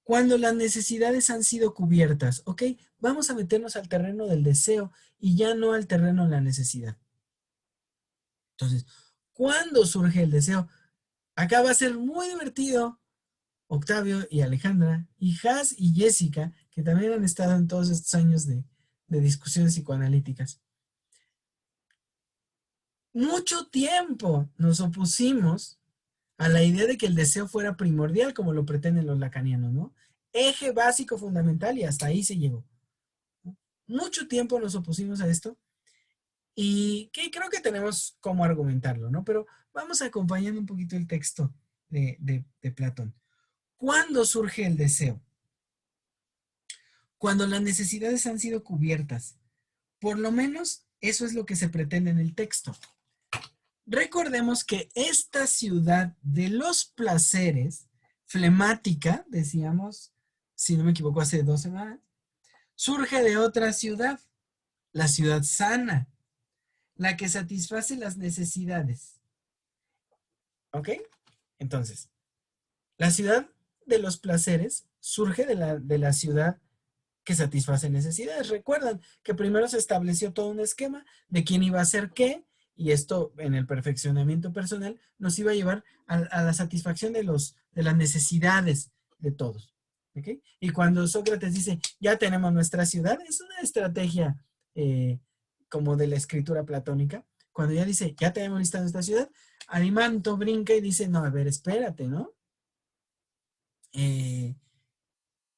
cuando las necesidades han sido cubiertas, ¿ok? Vamos a meternos al terreno del deseo y ya no al terreno de la necesidad. Entonces, ¿cuándo surge el deseo? Acá va a ser muy divertido Octavio y Alejandra, y Has y Jessica, que también han estado en todos estos años de discusiones psicoanalíticas. Mucho tiempo nos opusimos a la idea de que el deseo fuera primordial, como lo pretenden los lacanianos, ¿no? Eje básico fundamental y hasta ahí se llegó. Mucho tiempo nos opusimos a esto y que creo que tenemos cómo argumentarlo, ¿no? Pero vamos acompañando un poquito el texto de Platón. ¿Cuándo surge el deseo? Cuando las necesidades han sido cubiertas. Por lo menos eso es lo que se pretende en el texto. Recordemos que esta ciudad de los placeres, flemática, decíamos, si no me equivoco, hace 2 semanas, surge de otra ciudad, la ciudad sana, la que satisface las necesidades. ¿Ok? Entonces, la ciudad de los placeres surge de la ciudad que satisface necesidades. Recuerdan que primero se estableció todo un esquema de quién iba a hacer qué, y esto en el perfeccionamiento personal nos iba a llevar a la satisfacción de las necesidades de todos. ¿Okay? Y cuando Sócrates dice, ya tenemos nuestra ciudad, es una estrategia como de la escritura platónica. Cuando ya dice, ya tenemos lista nuestra ciudad, Alimanto brinca y dice, no, a ver, espérate, ¿no?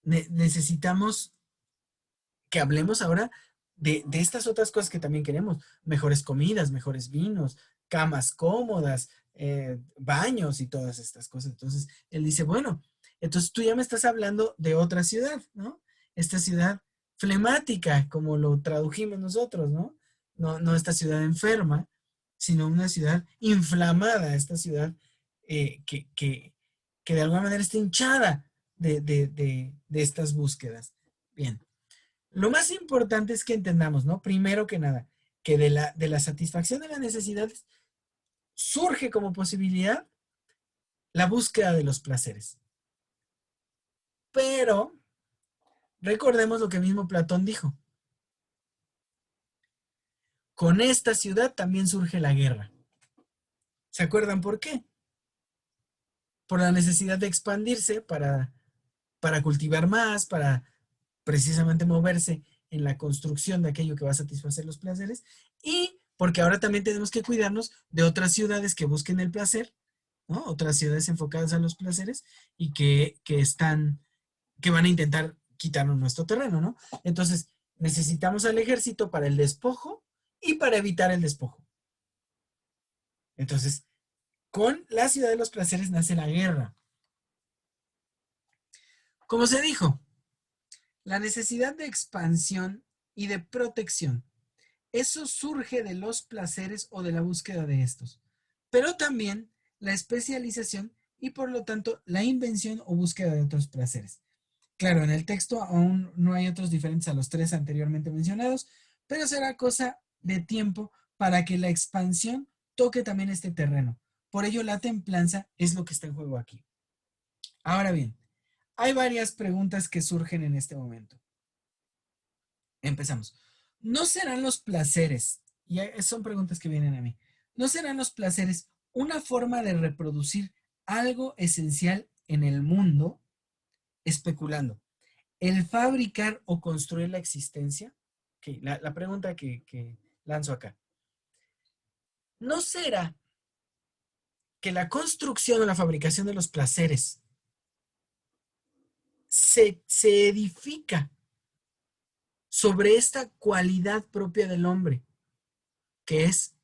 Necesitamos que hablemos ahora de estas otras cosas que también queremos. Mejores comidas, mejores vinos, camas cómodas, baños y todas estas cosas. Entonces, él dice, bueno, entonces tú ya me estás hablando de otra ciudad, ¿no? Esta ciudad flemática, como lo tradujimos nosotros, ¿no? No esta ciudad enferma, sino una ciudad inflamada, esta ciudad que de alguna manera está hinchada de estas búsquedas. Bien. Lo más importante es que entendamos, ¿no? Primero que nada, que de la satisfacción de las necesidades surge como posibilidad la búsqueda de los placeres. Pero recordemos lo que mismo Platón dijo. Con esta ciudad también surge la guerra. ¿Se acuerdan por qué? Por la necesidad de expandirse para cultivar más, para precisamente moverse en la construcción de aquello que va a satisfacer los placeres, y porque ahora también tenemos que cuidarnos de otras ciudades que busquen el placer, ¿no? Otras ciudades enfocadas a los placeres y que van a intentar quitarnos nuestro terreno, ¿no? Entonces, necesitamos al ejército para el despojo y para evitar el despojo. Entonces, con la ciudad de los placeres nace la guerra. Como se dijo, la necesidad de expansión y de protección. Eso surge de los placeres o de la búsqueda de estos. Pero también la especialización y por lo tanto la invención o búsqueda de otros placeres. Claro, en el texto aún no hay otros diferentes a los 3 anteriormente mencionados, pero será cosa de tiempo para que la expansión toque también este terreno. Por ello, la templanza es lo que está en juego aquí. Ahora bien, hay varias preguntas que surgen en este momento. Empezamos. ¿No serán los placeres, y son preguntas que vienen a mí, ¿no serán los placeres una forma de reproducir algo esencial en el mundo? Especulando. ¿El fabricar o construir la existencia? Okay, la pregunta que lanzo acá. ¿No será que la construcción o la fabricación de los placeres se edifica sobre esta cualidad propia del hombre, que es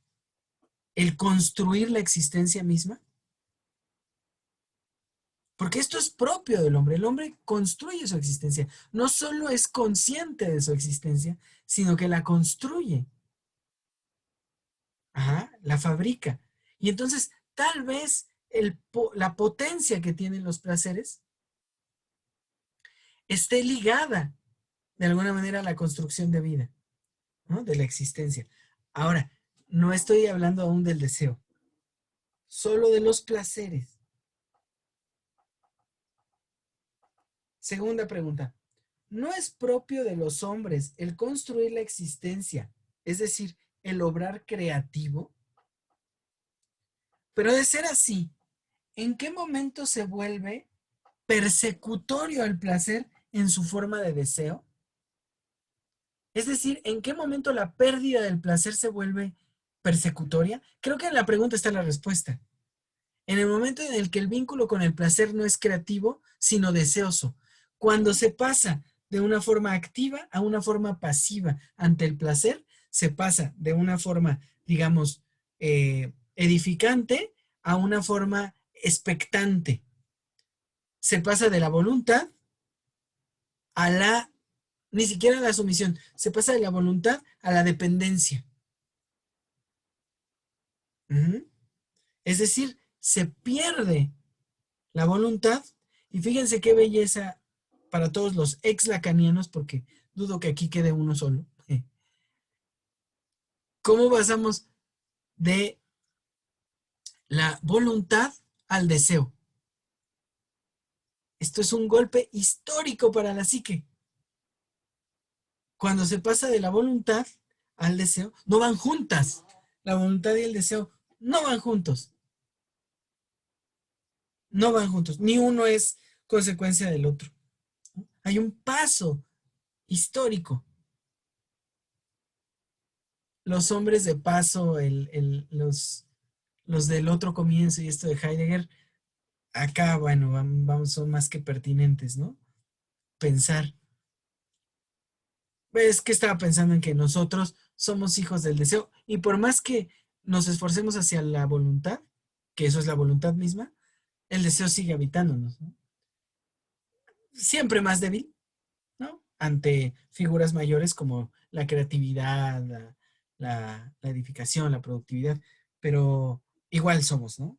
el construir la existencia misma? Porque esto es propio del hombre. El hombre construye su existencia. No solo es consciente de su existencia, sino que la construye. Ajá, la fabrica. Y entonces, tal vez la potencia que tienen los placeres esté ligada de alguna manera a la construcción de vida, ¿no? De la existencia. Ahora, no estoy hablando aún del deseo, solo de los placeres. Segunda pregunta. ¿No es propio de los hombres el construir la existencia, es decir, el obrar creativo? Pero de ser así, ¿en qué momento se vuelve persecutorio al placer en su forma de deseo? Es decir, ¿en qué momento la pérdida del placer se vuelve persecutoria? Creo que en la pregunta está la respuesta. En el momento en el que el vínculo con el placer no es creativo, sino deseoso. Cuando se pasa de una forma activa a una forma pasiva ante el placer, se pasa de una forma, digamos, edificante a una forma expectante. Se pasa de la voluntad a la, ni siquiera a la sumisión, se pasa de la voluntad a la dependencia. Es decir, se pierde la voluntad, y fíjense qué belleza para todos los ex-lacanianos, porque dudo que aquí quede uno solo. ¿Cómo pasamos de la voluntad al deseo? Esto es un golpe histórico para la psique. Cuando se pasa de la voluntad al deseo, no van juntas. La voluntad y el deseo no van juntos. No van juntos. Ni uno es consecuencia del otro. Hay un paso histórico. Los hombres de paso, los del otro comienzo y esto de Heidegger, acá, bueno, vamos, son más que pertinentes, ¿no? Pensar. Es que estaba pensando en que nosotros somos hijos del deseo y por más que nos esforcemos hacia la voluntad, que eso es la voluntad misma, el deseo sigue habitándonos, ¿no? Siempre más débil, ¿no? Ante figuras mayores como la creatividad, la edificación, la productividad, pero igual somos, ¿no?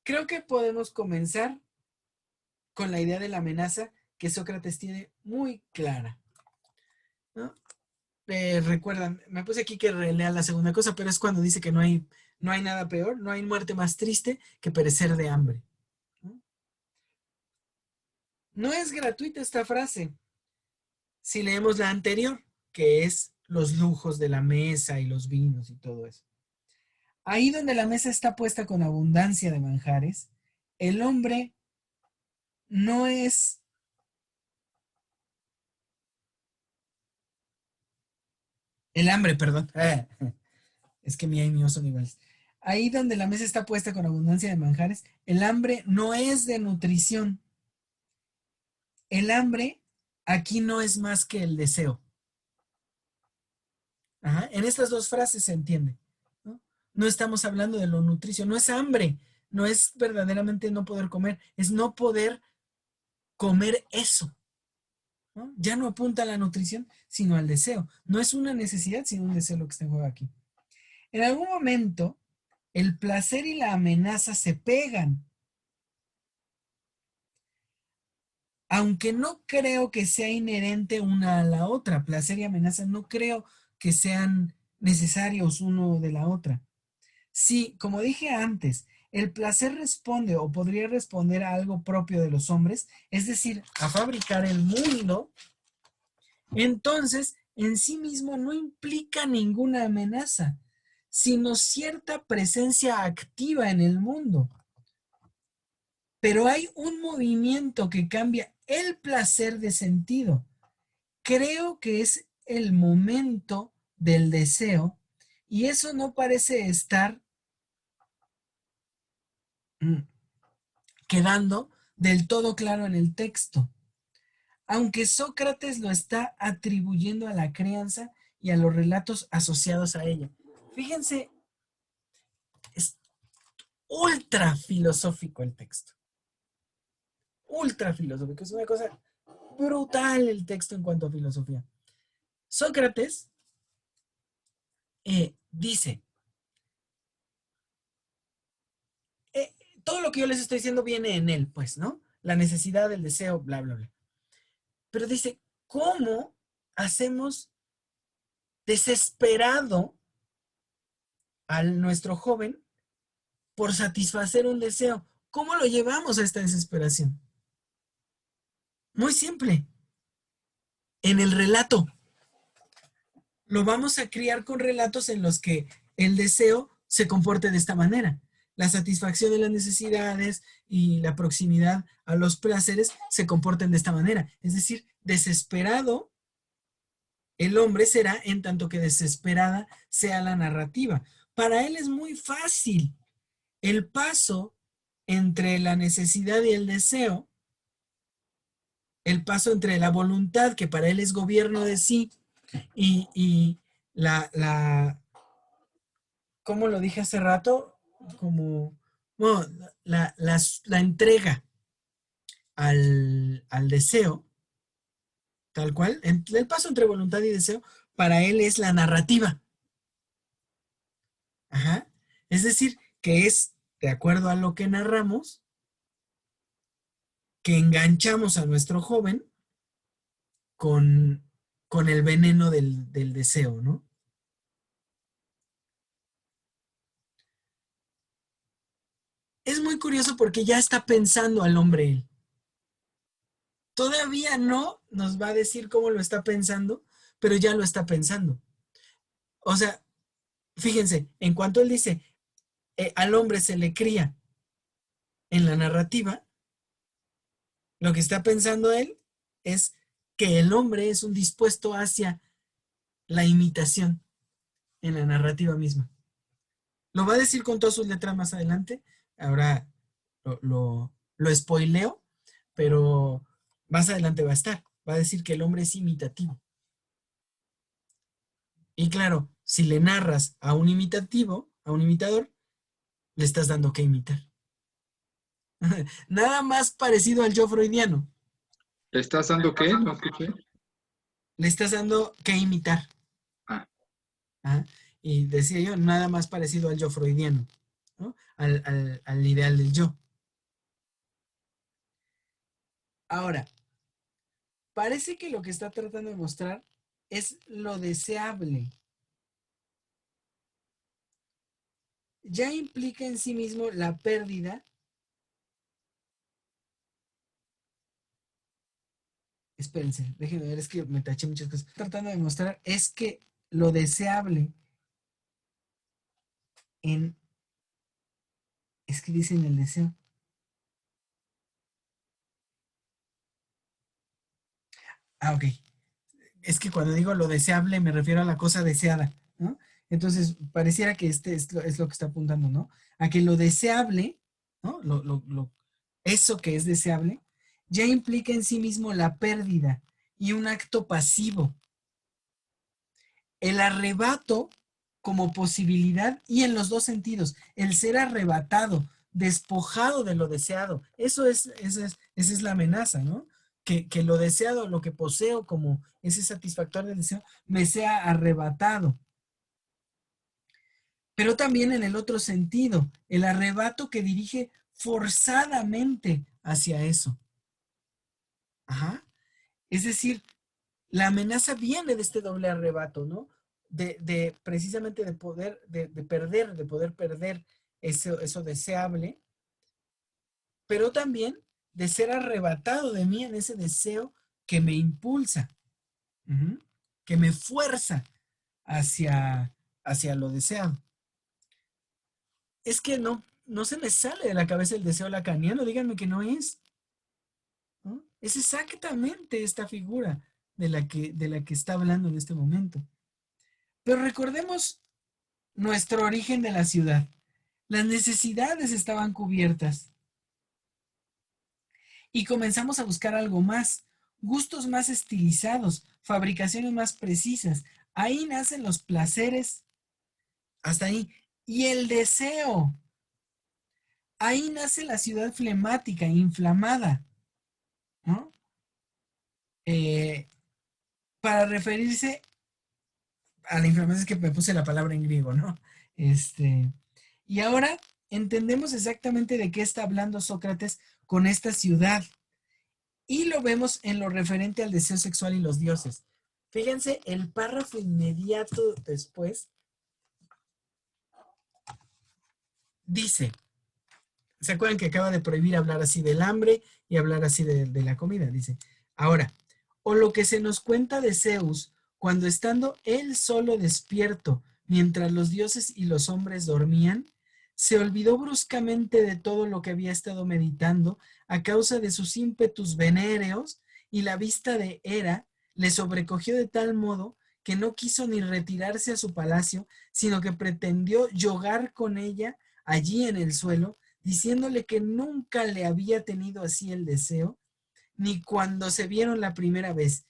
Creo que podemos comenzar con la idea de la amenaza que Sócrates tiene muy clara, ¿no? Recuerdan, me puse aquí que relea la segunda cosa, pero es cuando dice que no hay nada peor, no hay muerte más triste que perecer de hambre, ¿no? No es gratuita esta frase. Si leemos la anterior, que es los lujos de la mesa y los vinos y todo eso. Ahí donde la mesa está puesta con abundancia de manjares, el hombre no es el hambre, perdón. Es que mi y mío son iguales. Ahí donde la mesa está puesta con abundancia de manjares, el hambre no es de nutrición. El hambre aquí no es más que el deseo. Ajá. En estas dos frases se entiende, ¿no? No estamos hablando de lo nutricio, no es hambre, no es verdaderamente no poder comer, es no poder comer eso, ¿no? Ya no apunta a la nutrición, sino al deseo. No es una necesidad, sino un deseo lo que está en juego aquí. En algún momento, el placer y la amenaza se pegan. Aunque no creo que sea inherente una a la otra, placer y amenaza, no creo que sean necesarios uno de la otra. Sí, como dije antes, el placer responde o podría responder a algo propio de los hombres, es decir, a fabricar el mundo, entonces en sí mismo no implica ninguna amenaza, sino cierta presencia activa en el mundo. Pero hay un movimiento que cambia el placer de sentido. Creo que es el momento del deseo y eso no parece estar quedando del todo claro en el texto, aunque Sócrates lo está atribuyendo a la crianza y a los relatos asociados a ella. Fíjense, es ultra filosófico el texto. Ultra filosófico, es una cosa brutal el texto en cuanto a filosofía. Sócrates dice, todo lo que yo les estoy diciendo viene en él, pues, ¿no? La necesidad, el deseo, bla, bla, bla. Pero dice, ¿cómo hacemos desesperado a nuestro joven por satisfacer un deseo? ¿Cómo lo llevamos a esta desesperación? Muy simple. En el relato. Lo vamos a criar con relatos en los que el deseo se comporte de esta manera. la satisfacción de las necesidades y la proximidad a los placeres se comporten de esta manera. Es decir, desesperado el hombre será en tanto que desesperada sea la narrativa. Para él es muy fácil. El paso entre la necesidad y el deseo, el paso entre la voluntad, que para él es gobierno de sí, y ¿cómo lo dije hace rato? Como, bueno, la entrega al deseo, tal cual, el paso entre voluntad y deseo, para él es la narrativa. Ajá. Es decir, que es, de acuerdo a lo que narramos, que enganchamos a nuestro joven con, con el veneno del deseo, ¿no? Es muy curioso porque ya está pensando al hombre él. Todavía no nos va a decir cómo lo está pensando, pero ya lo está pensando. O sea, fíjense, en cuanto él dice, al hombre se le cría en la narrativa, lo que está pensando él es que el hombre es un dispuesto hacia la imitación en la narrativa misma. Lo va a decir con todas sus letras más adelante. Ahora lo spoileo, pero más adelante va a estar. Va a decir que el hombre es imitativo. Y claro, si le narras a un imitativo, a un imitador, le estás dando que imitar. Nada más parecido al yo freudiano. ¿Le estás dando qué? No escuché. Le estás dando que imitar. Ah, ¿Ah? Y decía yo, nada más parecido al yo freudiano, ¿no? Al ideal del yo. Ahora, parece que lo que está tratando de mostrar es lo deseable. Ya implica en sí mismo la pérdida. Espérense, déjenme ver, es que me taché muchas cosas. Tratando de mostrar es que lo deseable en... Es que dicen el deseo. Ah, ok. Es que cuando digo lo deseable me refiero a la cosa deseada, ¿no? Entonces, pareciera que este es lo que está apuntando, ¿no? A que lo deseable, ¿no? Eso que es deseable, ya implica en sí mismo la pérdida y un acto pasivo. El arrebato como posibilidad y en los dos sentidos, el ser arrebatado, despojado de lo deseado. Esa es la amenaza, ¿no? Que lo deseado, lo que poseo como ese satisfactorio del deseo, me sea arrebatado. Pero también en el otro sentido, el arrebato que dirige forzadamente hacia eso. Ajá. Es decir, la amenaza viene de este doble arrebato, ¿no? Precisamente de poder, de poder perder eso deseable, pero también de ser arrebatado de mí en ese deseo que me impulsa, que me fuerza hacia lo deseado. Es que no se me sale de la cabeza el deseo lacaniano, díganme que no es, ¿no? Es exactamente esta figura de la que está hablando en este momento. Pero recordemos nuestro origen de la ciudad. Las necesidades estaban cubiertas. Y comenzamos a buscar algo más, gustos más estilizados, fabricaciones más precisas. Ahí nacen los placeres, hasta ahí. Y el deseo. Ahí nace la ciudad flemática, inflamada, ¿no? Para referirse a la inflamación, es que me puse la palabra en griego, ¿no? Y ahora entendemos exactamente de qué está hablando Sócrates con esta ciudad. Y lo vemos en lo referente al deseo sexual y los dioses. Fíjense, el párrafo inmediato después dice, ¿se acuerdan que acaba de prohibir hablar así del hambre y hablar así de la comida? Dice, ahora, o lo que se nos cuenta de Zeus, cuando estando él solo despierto, mientras los dioses y los hombres dormían, se olvidó bruscamente de todo lo que había estado meditando a causa de sus ímpetus venéreos, y la vista de Hera le sobrecogió de tal modo que no quiso ni retirarse a su palacio, sino que pretendió yogar con ella allí en el suelo, diciéndole que nunca le había tenido así el deseo, ni cuando se vieron la primera vez,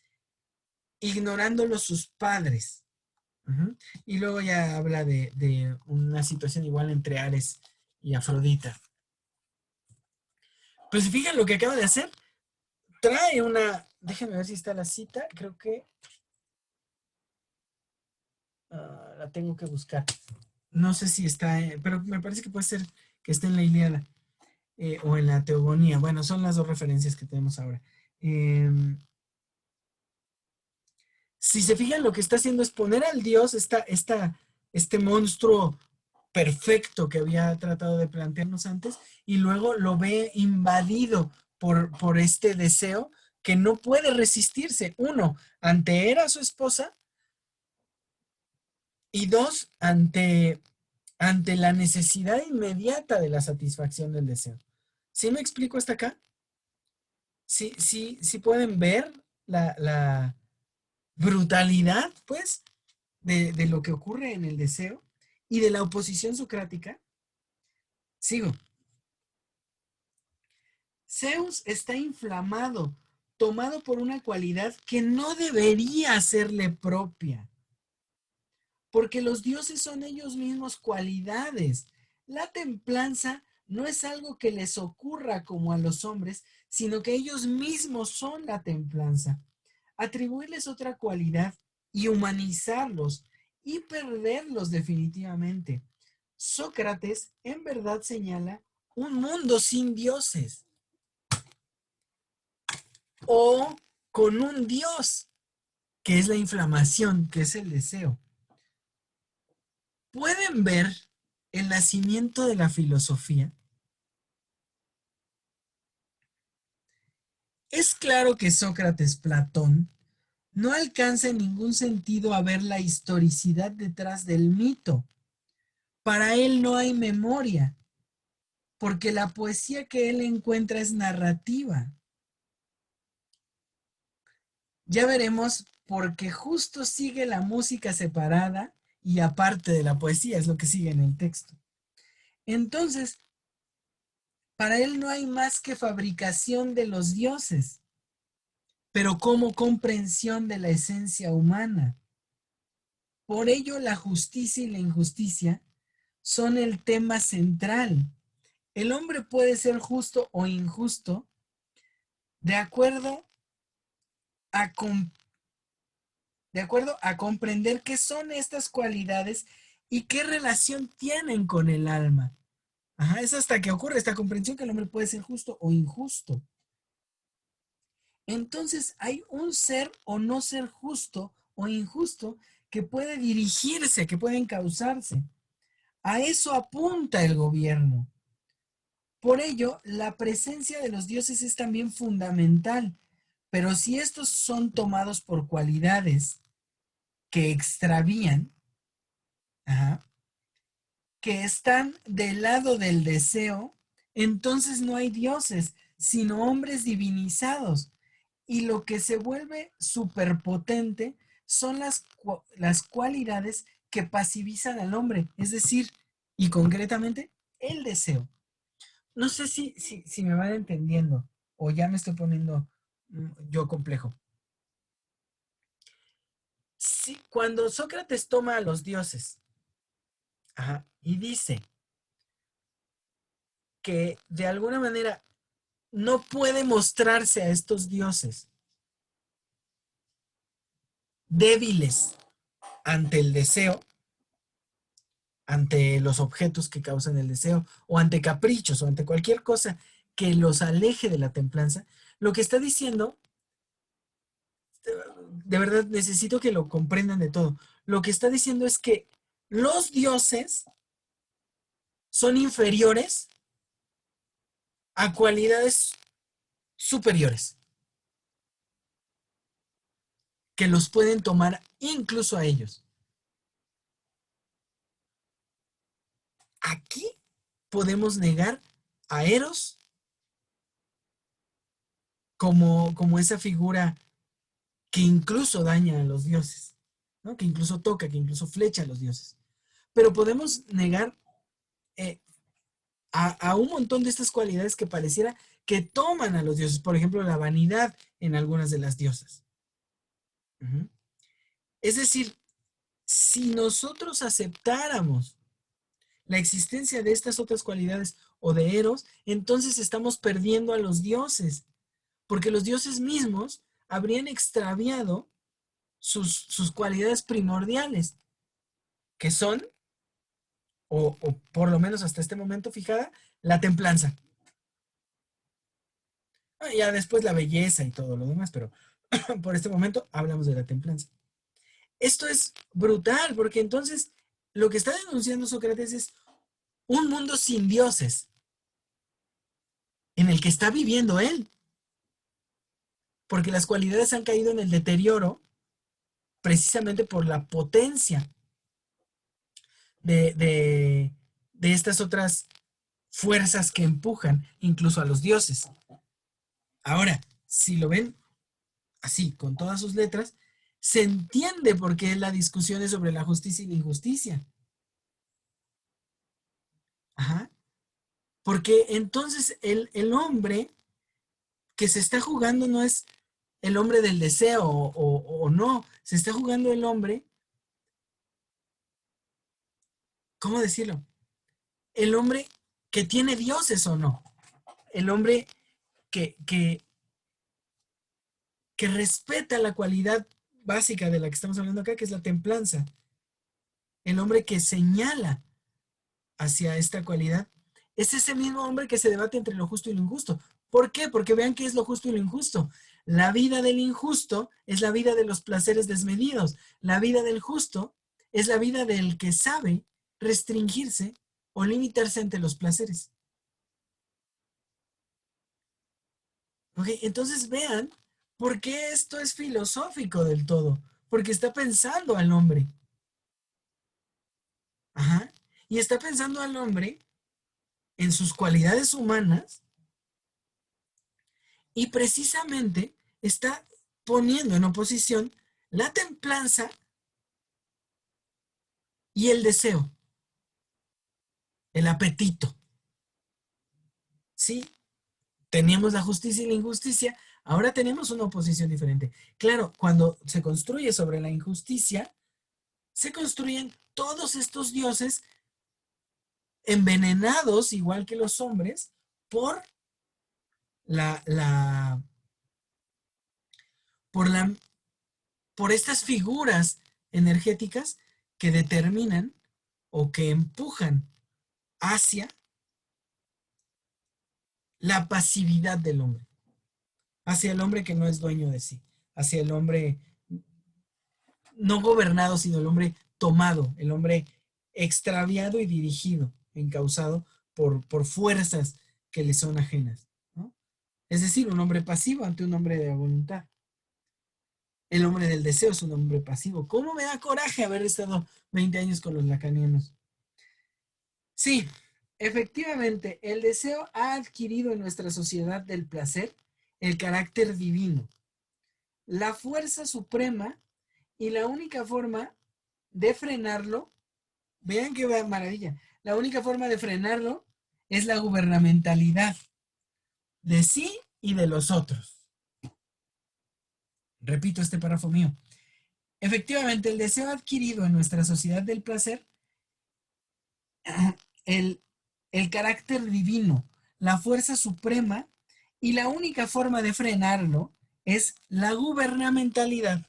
ignorándolo sus padres. Uh-huh. Y luego ya habla de una situación igual entre Ares y Afrodita. Pues si fijan lo que acaba de hacer, trae una, déjenme ver si está la cita, creo que la tengo que buscar. No sé si está, pero me parece que puede ser que esté en la Ilíada o en la Teogonía. Bueno, son las dos referencias que tenemos ahora. Si se fijan, lo que está haciendo es poner al dios, este monstruo perfecto que había tratado de plantearnos antes, y luego lo ve invadido por este deseo que no puede resistirse. Uno, ante Hera, su esposa, y dos, ante la necesidad inmediata de la satisfacción del deseo. ¿Sí me explico hasta acá? Sí pueden ver la brutalidad, pues, de lo que ocurre en el deseo y de la oposición socrática. Sigo. Zeus está inflamado, tomado por una cualidad que no debería serle propia, porque los dioses son ellos mismos cualidades. La templanza no es algo que les ocurra como a los hombres, sino que ellos mismos son la templanza. Atribuirles otra cualidad y humanizarlos y perderlos definitivamente. Sócrates en verdad señala un mundo sin dioses o con un dios, que es la inflamación, que es el deseo. ¿Pueden ver el nacimiento de la filosofía? Es claro que Sócrates, Platón, no alcanza en ningún sentido a ver la historicidad detrás del mito. Para él no hay memoria, porque la poesía que él encuentra es narrativa. Ya veremos porque justo sigue la música separada y aparte de la poesía, es lo que sigue en el texto. Entonces, para él no hay más que fabricación de los dioses, pero como comprensión de la esencia humana. Por ello, la justicia y la injusticia son el tema central. El hombre puede ser justo o injusto de acuerdo a, de acuerdo a comprender qué son estas cualidades y qué relación tienen con el alma. Ajá, es hasta que ocurre esta comprensión que el hombre puede ser justo o injusto. Entonces hay un ser o no ser justo o injusto que puede dirigirse, que puede encauzarse. A eso apunta el gobierno. Por ello, la presencia de los dioses es también fundamental, pero si estos son tomados por cualidades que extravían, ajá, que están del lado del deseo, entonces no hay dioses, sino hombres divinizados. Y lo que se vuelve superpotente son las cualidades que pasivizan al hombre, es decir, y concretamente, el deseo. No sé si me van entendiendo o ya me estoy poniendo yo complejo. Sí, cuando Sócrates toma a los dioses, ajá, y dice que de alguna manera no puede mostrarse a estos dioses débiles ante el deseo, ante los objetos que causan el deseo, o ante caprichos, o ante cualquier cosa que los aleje de la templanza, lo que está diciendo, de verdad necesito que lo comprendan de todo, lo que está diciendo es que los dioses son inferiores a cualidades superiores, que los pueden tomar incluso a ellos. Aquí podemos negar a Eros como esa figura que incluso daña a los dioses, ¿no? Que incluso toca, que incluso flecha a los dioses. Pero podemos negar eh, a un montón de estas cualidades que pareciera que toman a los dioses. Por ejemplo, la vanidad en algunas de las diosas. Ujú. Es decir, si nosotros aceptáramos la existencia de estas otras cualidades o de Eros, entonces estamos perdiendo a los dioses, porque los dioses mismos habrían extraviado sus cualidades primordiales, que son, o por lo menos hasta este momento fijada, la templanza. Ya después la belleza y todo lo demás, pero por este momento hablamos de la templanza. Esto es brutal, porque entonces lo que está denunciando Sócrates es un mundo sin dioses, en el que está viviendo él, porque las cualidades han caído en el deterioro precisamente por la potencia de, de, de estas otras fuerzas que empujan incluso a los dioses. Ahora, si lo ven así, con todas sus letras, se entiende por qué la discusión es sobre la justicia y la injusticia. Ajá. Porque entonces el hombre que se está jugando no es el hombre del deseo o no, se está jugando el hombre, ¿cómo decirlo? El hombre que tiene dioses o no, el hombre que, que, que respeta la cualidad básica de la que estamos hablando acá, que es la templanza, el hombre que señala hacia esta cualidad, es ese mismo hombre que se debate entre lo justo y lo injusto. ¿Por qué? Porque vean qué es lo justo y lo injusto. La vida del injusto es la vida de los placeres desmedidos. La vida del justo es la vida del que sabe restringirse o limitarse ante los placeres. ¿Ok? Entonces vean por qué esto es filosófico del todo. Porque está pensando al hombre. Ajá. Y está pensando al hombre en sus cualidades humanas y precisamente está poniendo en oposición la templanza y el deseo, el apetito. ¿Sí? Teníamos la justicia y la injusticia, ahora tenemos una oposición diferente. Claro, cuando se construye sobre la injusticia, se construyen todos estos dioses envenenados, igual que los hombres, por la, la, por la, por estas figuras energéticas que determinan o que empujan hacia la pasividad del hombre, hacia el hombre que no es dueño de sí, hacia el hombre no gobernado, sino el hombre tomado, el hombre extraviado y dirigido, encausado por fuerzas que le son ajenas, ¿no? Es decir, un hombre pasivo ante un hombre de voluntad. El hombre del deseo es un hombre pasivo. ¿Cómo me da coraje haber estado 20 años con los lacanianos? Sí, efectivamente, el deseo ha adquirido en nuestra sociedad del placer el carácter divino, la fuerza suprema y la única forma de frenarlo, vean qué maravilla, la única forma de frenarlo es la gubernamentalidad de sí y de los otros. Repito este párrafo mío. Efectivamente, el deseo adquirido en nuestra sociedad del placer, el, el carácter divino, la fuerza suprema y la única forma de frenarlo es la gubernamentalidad.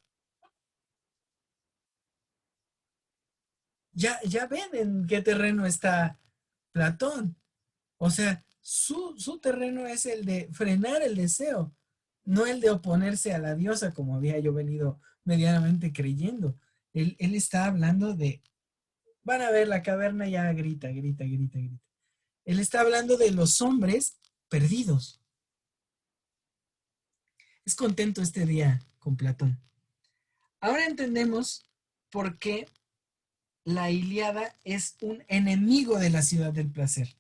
Ya ven en qué terreno está Platón. O sea, su terreno es el de frenar el deseo, no el de oponerse a la diosa, como había yo venido medianamente creyendo. Él está hablando de, van a ver, la caverna ya grita, grita, grita, grita. Él está hablando de los hombres perdidos. Es contento este día con Platón. Ahora entendemos por qué la Ilíada es un enemigo de la ciudad del placer.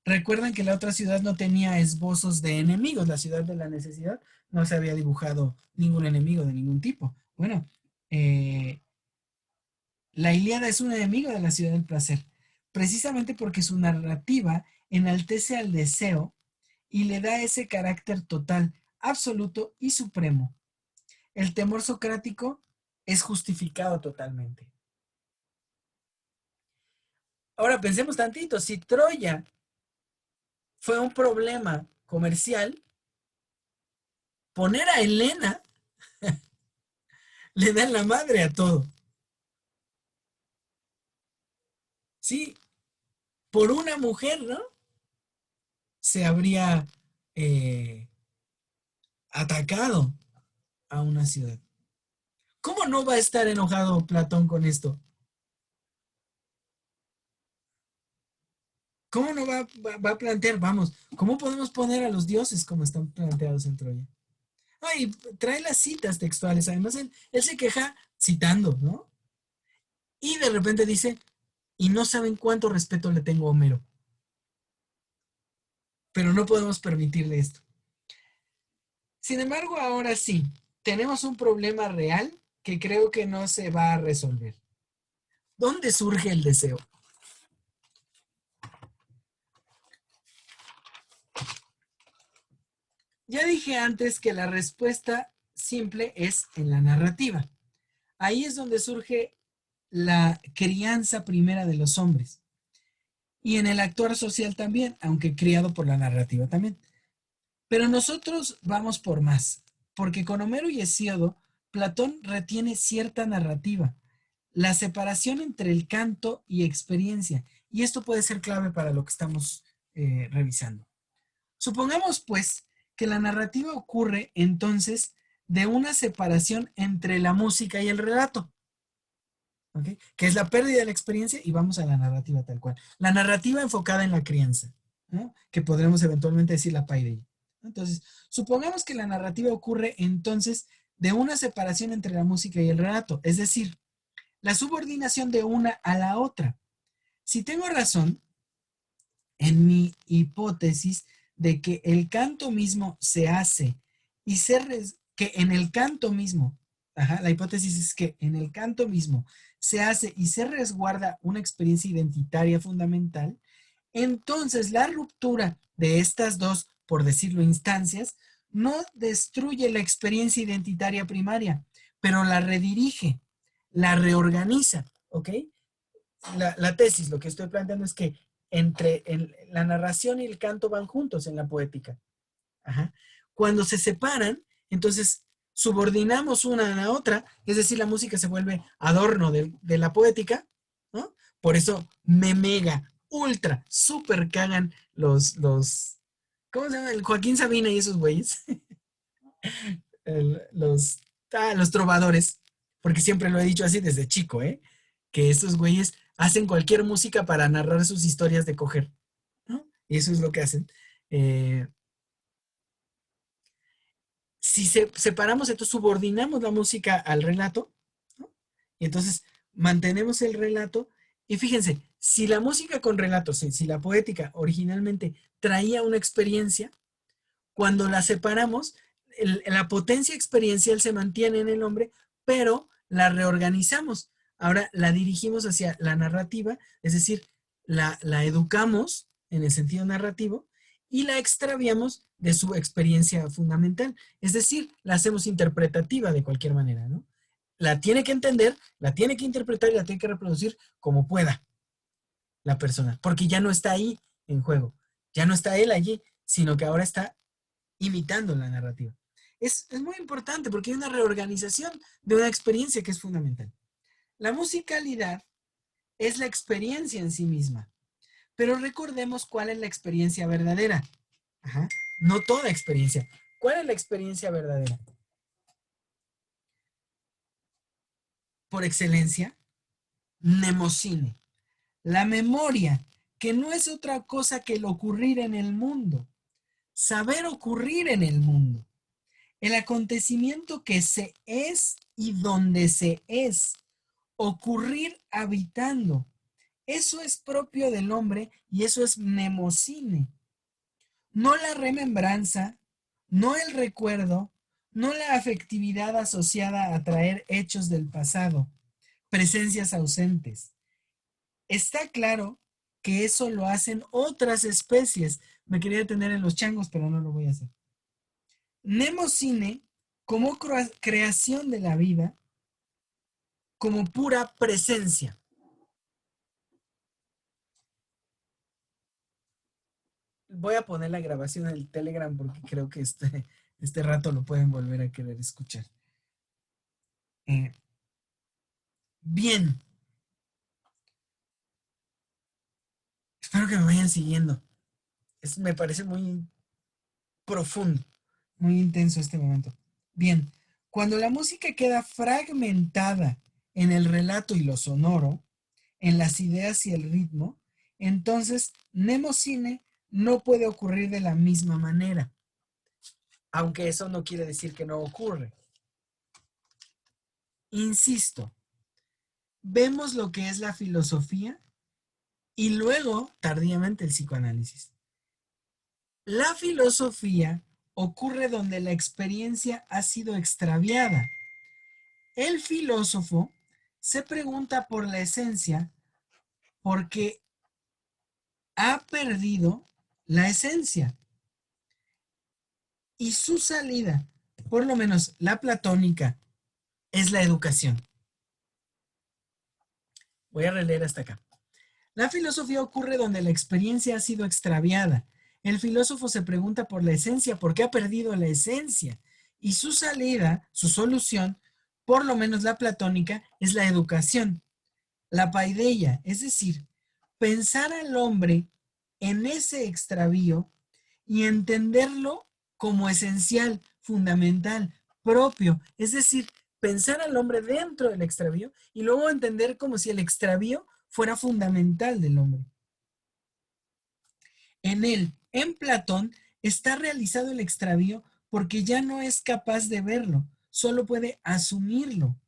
Recuerdan que la otra ciudad no tenía esbozos de enemigos, la ciudad de la necesidad no se había dibujado ningún enemigo de ningún tipo. Bueno, eh, la Ilíada es un enemigo de la ciudad del placer, precisamente porque su narrativa enaltece al deseo y le da ese carácter total, absoluto y supremo. El temor socrático es justificado totalmente. Ahora pensemos tantito, si Troya fue un problema comercial, poner a Helena le da la madre a todo. Sí, por una mujer, ¿no? Se habría eh, atacado a una ciudad. ¿Cómo no va a estar enojado Platón con esto? ¿Cómo no va a plantear, vamos, cómo podemos poner a los dioses como están planteados en Troya? Ay, trae las citas textuales. Además, él se queja citando, ¿no? Y de repente dice, y no saben cuánto respeto le tengo a Homero. Pero no podemos permitirle esto. Sin embargo, ahora sí, tenemos un problema real que creo que no se va a resolver. ¿Dónde surge el deseo? Ya dije antes que la respuesta simple es en la narrativa. Ahí es donde surge la crianza primera de los hombres. Y en el actuar social también, aunque criado por la narrativa también. Pero nosotros vamos por más, porque con Homero y Hesíodo, Platón retiene cierta narrativa, la separación entre el canto y experiencia. Y esto puede ser clave para lo que estamos revisando. Supongamos, pues, que la narrativa ocurre entonces de una separación entre la música y el relato. ¿Okay? Que es la pérdida de la experiencia y vamos a la narrativa tal cual. La narrativa enfocada en la crianza, ¿no? Que podremos eventualmente decir la paideia. Entonces, supongamos que la narrativa ocurre entonces de una separación entre la música y el relato, es decir, la subordinación de una a la otra. Si tengo razón en mi hipótesis de que el canto mismo se hace y que en el canto mismo, la hipótesis es que en el canto mismo se hace y se resguarda una experiencia identitaria fundamental, entonces la ruptura de estas dos, por decirlo, instancias, no destruye la experiencia identitaria primaria, pero la redirige, la reorganiza, ¿ok? La tesis, lo que estoy planteando es que la narración y el canto van juntos en la poética. Ajá. Cuando se separan, entonces subordinamos una a la otra, es decir, la música se vuelve adorno de la poética, ¿no? Por eso me mega, ultra, super cagan ¿cómo se llama? El Joaquín Sabina y esos güeyes. Los trovadores, porque siempre lo he dicho así desde chico, ¿eh? Que estos güeyes hacen cualquier música para narrar sus historias de coger, ¿no? Y eso es lo que hacen. Si separamos, entonces subordinamos la música al relato, ¿no? Y entonces mantenemos el relato. Y fíjense, si la música con relatos, si la poética originalmente traía una experiencia, cuando la separamos, la potencia experiencial se mantiene en el hombre, pero la reorganizamos. Ahora la dirigimos hacia la narrativa, es decir, la educamos en el sentido narrativo y la extraviamos de su experiencia fundamental. Es decir, la hacemos interpretativa de cualquier manera, ¿no? La tiene que entender, la tiene que interpretar y la tiene que reproducir como pueda la persona, porque ya no está ahí en juego, ya no está él allí, sino que ahora está imitando la narrativa. Es muy importante porque hay una reorganización de una experiencia que es fundamental. La musicalidad es la experiencia en sí misma, pero recordemos cuál es la experiencia verdadera. Ajá. No toda experiencia. ¿Cuál es la experiencia verdadera? Por excelencia, mnemocine. La memoria, que no es otra cosa que el ocurrir en el mundo. Saber ocurrir en el mundo. El acontecimiento que se es y donde se es. Ocurrir habitando. Eso es propio del hombre y eso es mnemocine. No la remembranza, no el recuerdo, no la afectividad asociada a traer hechos del pasado, presencias ausentes. Está claro que eso lo hacen otras especies. Me quería detener en los changos, pero no lo voy a hacer. Mnemocine, como creación de la vida, como pura presencia. Voy a poner la grabación en el Telegram porque creo que este rato lo pueden volver a querer escuchar. Bien. Espero que me vayan siguiendo. Me parece muy profundo, muy intenso este momento. Bien. Cuando la música queda fragmentada en el relato y lo sonoro, en las ideas y el ritmo, entonces mnemocine no puede ocurrir de la misma manera. Aunque eso no quiere decir que no ocurre. Insisto, vemos lo que es la filosofía y luego, tardíamente, el psicoanálisis. La filosofía ocurre donde la experiencia ha sido extraviada. El filósofo se pregunta por la esencia porque ha perdido la esencia. Y su salida, por lo menos la platónica, es la educación. Voy a releer hasta acá. La filosofía ocurre donde la experiencia ha sido extraviada. El filósofo se pregunta por la esencia, ¿por qué ha perdido la esencia? Y su salida, su solución, por lo menos la platónica, es la educación, la paideia, es decir, pensar al hombre en ese extravío y entenderlo como esencial, fundamental, propio, es decir, pensar al hombre dentro del extravío y luego entender como si el extravío fuera fundamental del hombre. En él, en Platón, está realizado el extravío porque ya no es capaz de verlo, solo puede asumirlo.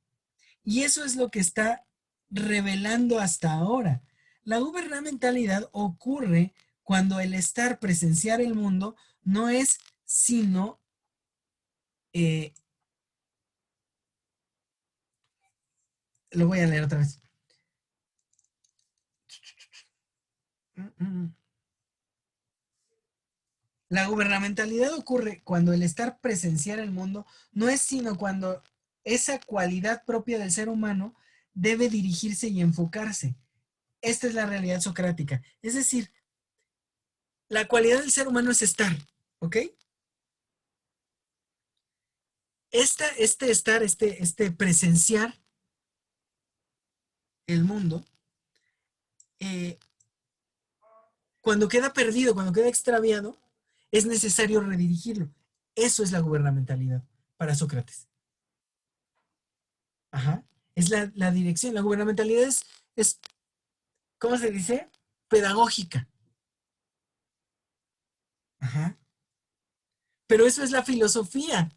Y eso es lo que está revelando hasta ahora. La gubernamentalidad ocurre cuando el estar presenciar el mundo no es sino lo voy a leer otra vez. La gubernamentalidad ocurre cuando el estar presenciar el mundo no es sino cuando esa cualidad propia del ser humano debe dirigirse y enfocarse. Esta es la realidad socrática. Es decir, la cualidad del ser humano es estar, ¿ok? Este presenciar el mundo, eh, cuando queda perdido, cuando queda extraviado, es necesario redirigirlo. Eso es la gubernamentalidad para Sócrates. Ajá. Es la dirección. La gubernamentalidad es, ¿cómo se dice? Pedagógica. Ajá. Pero eso es la filosofía,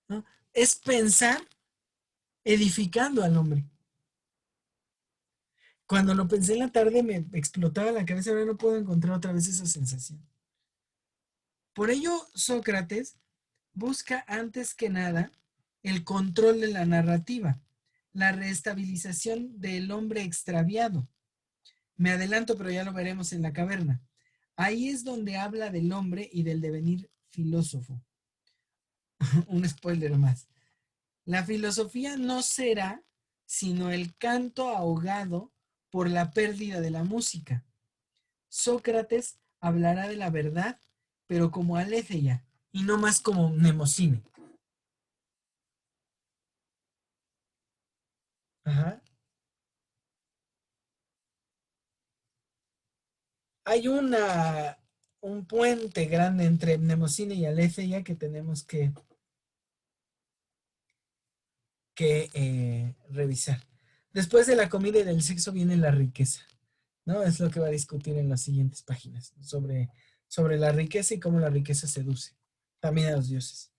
¿no? Es pensar edificando al hombre. Cuando lo pensé en la tarde me explotaba la cabeza, ahora no puedo encontrar otra vez esa sensación. Por ello, Sócrates busca antes que nada el control de la narrativa, la reestabilización del hombre extraviado. Me adelanto, pero ya lo veremos en la caverna. Ahí es donde habla del hombre y del devenir filósofo. Un spoiler más. La filosofía no será sino el canto ahogado por la pérdida de la música. Sócrates hablará de la verdad, pero como aletheia y no más como mnemocine. Ajá. Hay un puente grande entre mnemocine y aletheia que tenemos que revisar. Después de la comida y del sexo viene la riqueza, ¿no? Es lo que va a discutir en las siguientes páginas sobre la riqueza y cómo la riqueza seduce también a los dioses.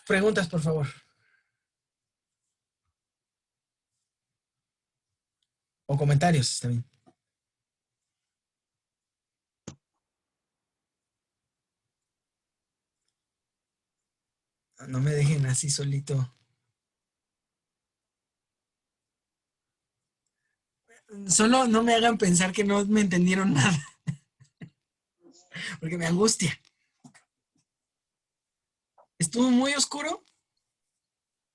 Preguntas, por favor. O comentarios, está bien. No me dejen así solito. Solo no me hagan pensar que no me entendieron nada, porque me angustia. ¿Estuvo muy oscuro?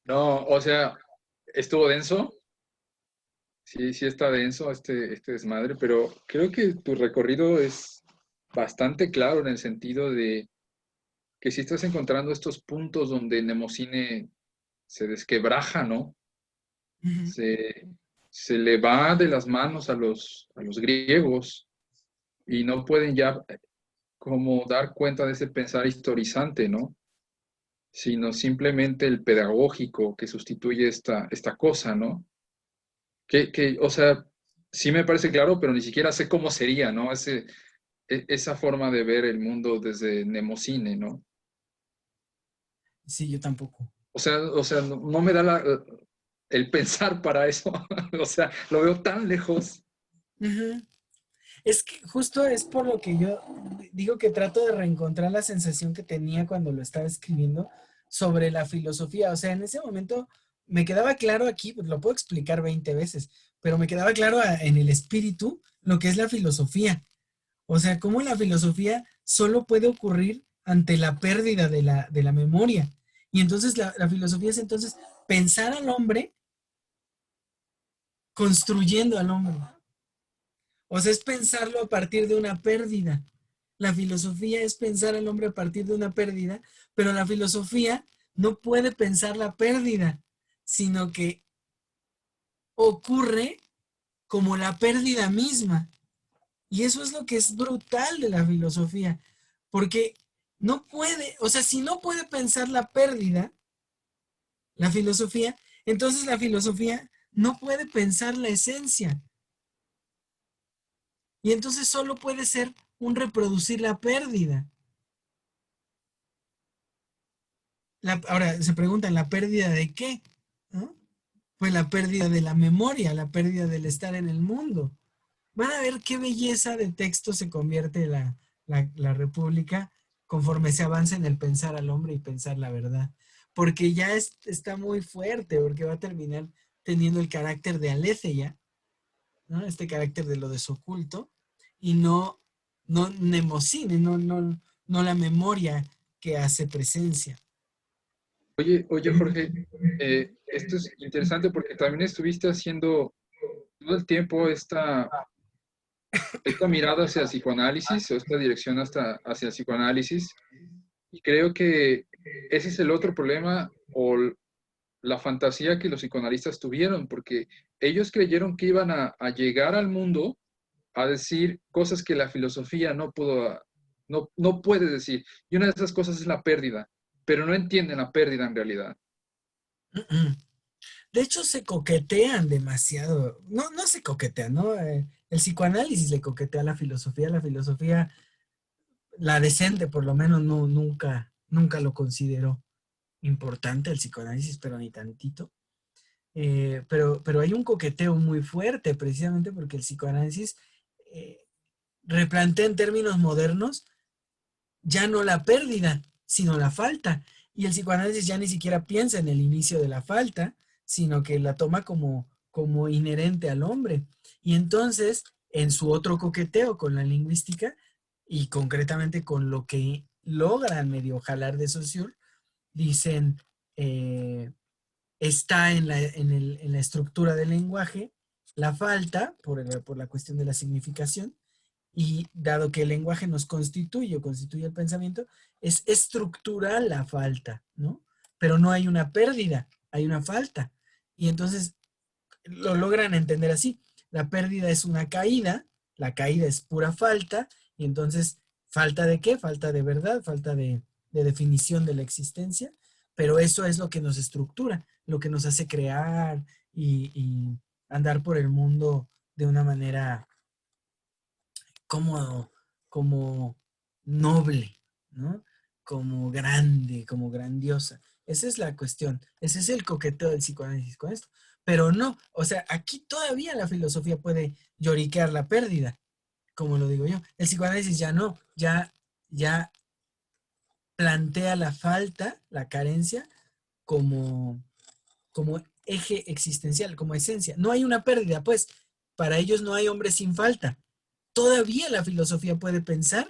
No, o sea, estuvo denso. Sí, sí está denso este desmadre, pero creo que tu recorrido es bastante claro en el sentido de que si estás encontrando estos puntos donde Nemocine se desquebraja, ¿no? Ujú. Se, se le va de las manos a los griegos y no pueden ya como dar cuenta de ese pensar historizante, ¿no? Sino simplemente el pedagógico que sustituye esta cosa, ¿no? O sea, sí me parece claro, pero ni siquiera sé cómo sería, ¿no? Esa forma de ver el mundo desde Nemocine, ¿no? Sí, yo tampoco. O sea, no, no me da el pensar para eso. O sea, lo veo tan lejos. Ujú. Es que justo es por lo que yo digo que trato de reencontrar la sensación que tenía cuando lo estaba escribiendo sobre la filosofía. O sea, en ese momento me quedaba claro aquí, pues lo puedo explicar 20 veces, pero me quedaba claro en el espíritu lo que es la filosofía. O sea, cómo la filosofía solo puede ocurrir ante la pérdida de la memoria. Y entonces la filosofía es entonces pensar al hombre construyendo al hombre. O sea, es pensarlo a partir de una pérdida. La filosofía es pensar al hombre a partir de una pérdida, pero la filosofía no puede pensar la pérdida, sino que ocurre como la pérdida misma. Y eso es lo que es brutal de la filosofía, porque no puede, o sea, si no puede pensar la pérdida, la filosofía, entonces la filosofía no puede pensar la esencia. Y entonces solo puede ser un reproducir la pérdida. Ahora se preguntan, ¿la pérdida de qué? ¿No? Pues la pérdida de la memoria, la pérdida del estar en el mundo. Van a ver qué belleza de texto se convierte la República conforme se avanza en el pensar al hombre y pensar la verdad. Porque ya está muy fuerte, porque va a terminar teniendo el carácter de aletheia, ¿no? Este carácter de lo desoculto, y no nemocine, no la memoria que hace presencia. Oye, Jorge, esto es interesante porque también estuviste haciendo todo el tiempo esta mirada hacia el psicoanálisis o esta dirección hacia el psicoanálisis. Y creo que ese es el otro problema o la fantasía que los psicoanalistas tuvieron, porque ellos creyeron que iban a llegar al mundo a decir cosas que la filosofía no puede decir. Y una de esas cosas es la pérdida, pero no entienden la pérdida en realidad. De hecho, se coquetean demasiado. No, no se coquetean, ¿no? El psicoanálisis le coquetea a la filosofía, la decente por lo menos, no, nunca lo consideró importante el psicoanálisis, pero ni tantito. Pero hay un coqueteo muy fuerte, precisamente porque el psicoanálisis eh, replantea en términos modernos ya no la pérdida, sino la falta. Y el psicoanálisis ya ni siquiera piensa en el inicio de la falta, sino que la toma como inherente al hombre. Y entonces, en su otro coqueteo con la lingüística, y concretamente con lo que logran medio jalar de Saussure, dicen, eh, está en la estructura del lenguaje la falta, por la cuestión de la significación, y dado que el lenguaje nos constituye o constituye el pensamiento, es estructural la falta, ¿no? Pero no hay una pérdida, hay una falta. Y entonces lo logran entender así. La pérdida es una caída, la caída es pura falta, y entonces, ¿falta de qué? Falta de verdad, falta de definición de la existencia, pero eso es lo que nos estructura, lo que nos hace crear y andar por el mundo de una manera como, como noble, ¿no? Como grande, como grandiosa. Esa es la cuestión. Ese es el coqueteo del psicoanálisis con esto. Pero no, o sea, aquí todavía la filosofía puede lloriquear la pérdida, como lo digo yo. El psicoanálisis ya no, ya plantea la falta, la carencia, como, como eje existencial, como esencia. No hay una pérdida, pues, para ellos no hay hombre sin falta. Todavía la filosofía puede pensar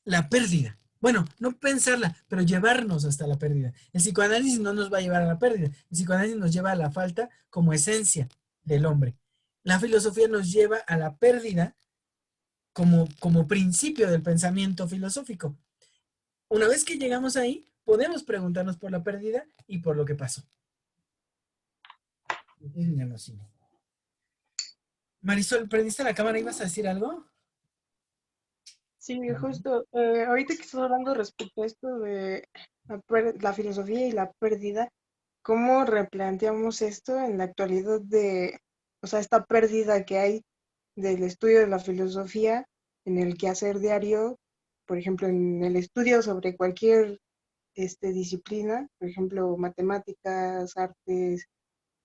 la pérdida. Bueno, no pensarla, pero llevarnos hasta la pérdida. El psicoanálisis no nos va a llevar a la pérdida. El psicoanálisis nos lleva a la falta como esencia del hombre. La filosofía nos lleva a la pérdida como principio del pensamiento filosófico. Una vez que llegamos ahí, podemos preguntarnos por la pérdida y por lo que pasó. Marisol, ¿prendiste la cámara? ¿Ibas a decir algo? Sí, justo, ahorita que estás hablando respecto a esto de la filosofía y la pérdida, ¿cómo replanteamos esto en la actualidad o sea, esta pérdida que hay del estudio de la filosofía en el quehacer diario, por ejemplo, en el estudio sobre cualquier disciplina, por ejemplo, matemáticas, artes,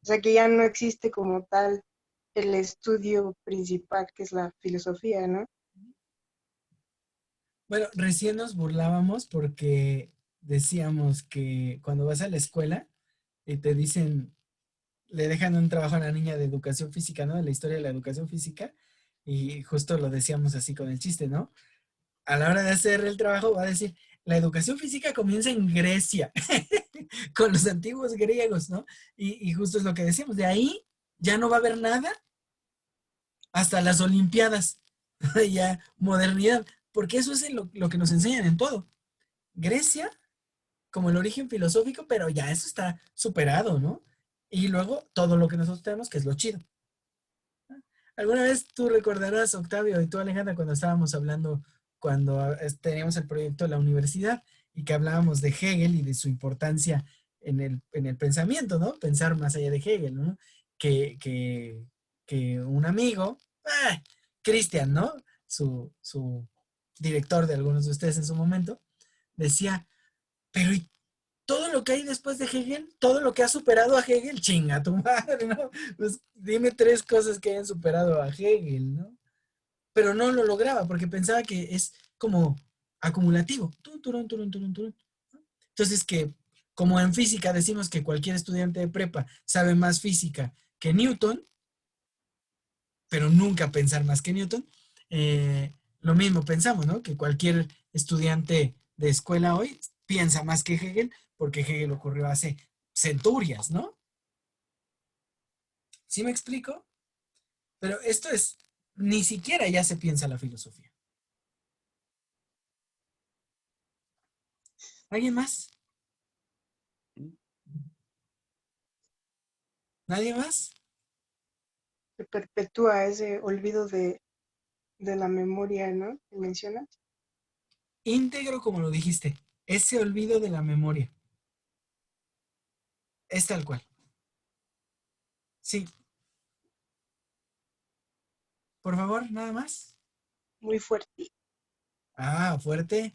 o sea, que ya no existe como tal el estudio principal que es la filosofía, ¿no? Bueno, recién nos burlábamos porque decíamos que cuando vas a la escuela y te dicen, le dejan un trabajo a la niña de educación física, ¿no? De la historia de la educación física, y justo lo decíamos así con el chiste, ¿no? A la hora de hacer el trabajo va a decir, la educación física comienza en Grecia, con los antiguos griegos, ¿no? Y justo es lo que decíamos, de ahí ya no va a haber nada hasta las Olimpiadas, ya modernidad, porque eso es lo que nos enseñan en todo. Grecia como el origen filosófico, pero ya eso está superado, ¿no? Y luego todo lo que nosotros tenemos, que es lo chido. ¿Alguna vez tú recordarás, Octavio, y tú, Alejandra, cuando estábamos hablando, cuando teníamos el proyecto de la universidad y que hablábamos de Hegel y de su importancia en el pensamiento, ¿no? Pensar más allá de Hegel, ¿no? Que, que, que un amigo, Cristian, ¿no? Su director de algunos de ustedes en su momento, decía, pero ¿y todo lo que hay después de Hegel, todo lo que ha superado a Hegel, chinga tu madre, ¿no? Pues dime tres cosas que hayan superado a Hegel, ¿no? Pero no lo lograba porque pensaba que es como acumulativo. Tun, turun, turun, turun, turun. Entonces que, como en física decimos que cualquier estudiante de prepa sabe más física que Newton, pero nunca pensar más que Newton, lo mismo pensamos, ¿no? Que cualquier estudiante de escuela hoy piensa más que Hegel, porque Hegel ocurrió hace centurias, ¿no? ¿Sí me explico? Pero esto es, ni siquiera ya se piensa la filosofía. ¿Alguien más? ¿Nadie más? Se perpetúa ese olvido de la memoria, ¿no? Que mencionas. Íntegro como lo dijiste, ese olvido de la memoria. Es tal cual. Sí, por favor, nada más. Muy fuerte. Ah, fuerte,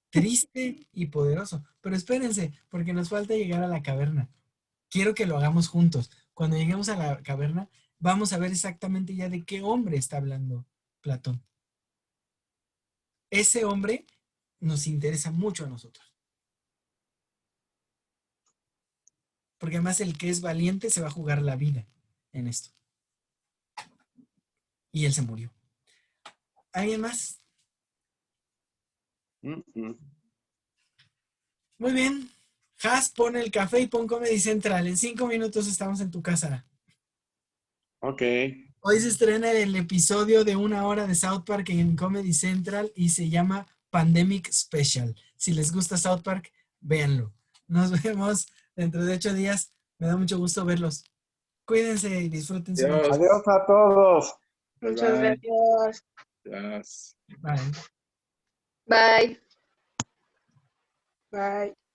triste y poderoso. Pero espérense, porque nos falta llegar a la caverna. Quiero que lo hagamos juntos. Cuando lleguemos a la caverna, vamos a ver exactamente ya de qué hombre está hablando Platón. Ese hombre nos interesa mucho a nosotros. Porque además el que es valiente se va a jugar la vida en esto. Y él se murió. ¿Alguien más? Muy bien. Has, pon el café y pon Comedy Central. En 5 minutos estamos en tu casa. Ok. Hoy se estrena el episodio de 1 hora de South Park en Comedy Central y se llama Pandemic Special. Si les gusta South Park, véanlo. Nos vemos dentro de 8 días. Me da mucho gusto verlos. Cuídense y disfrútense mucho. Adiós. Adiós a todos. Muchas Bye. gracias. Gracias. Bye. Bye. Bye.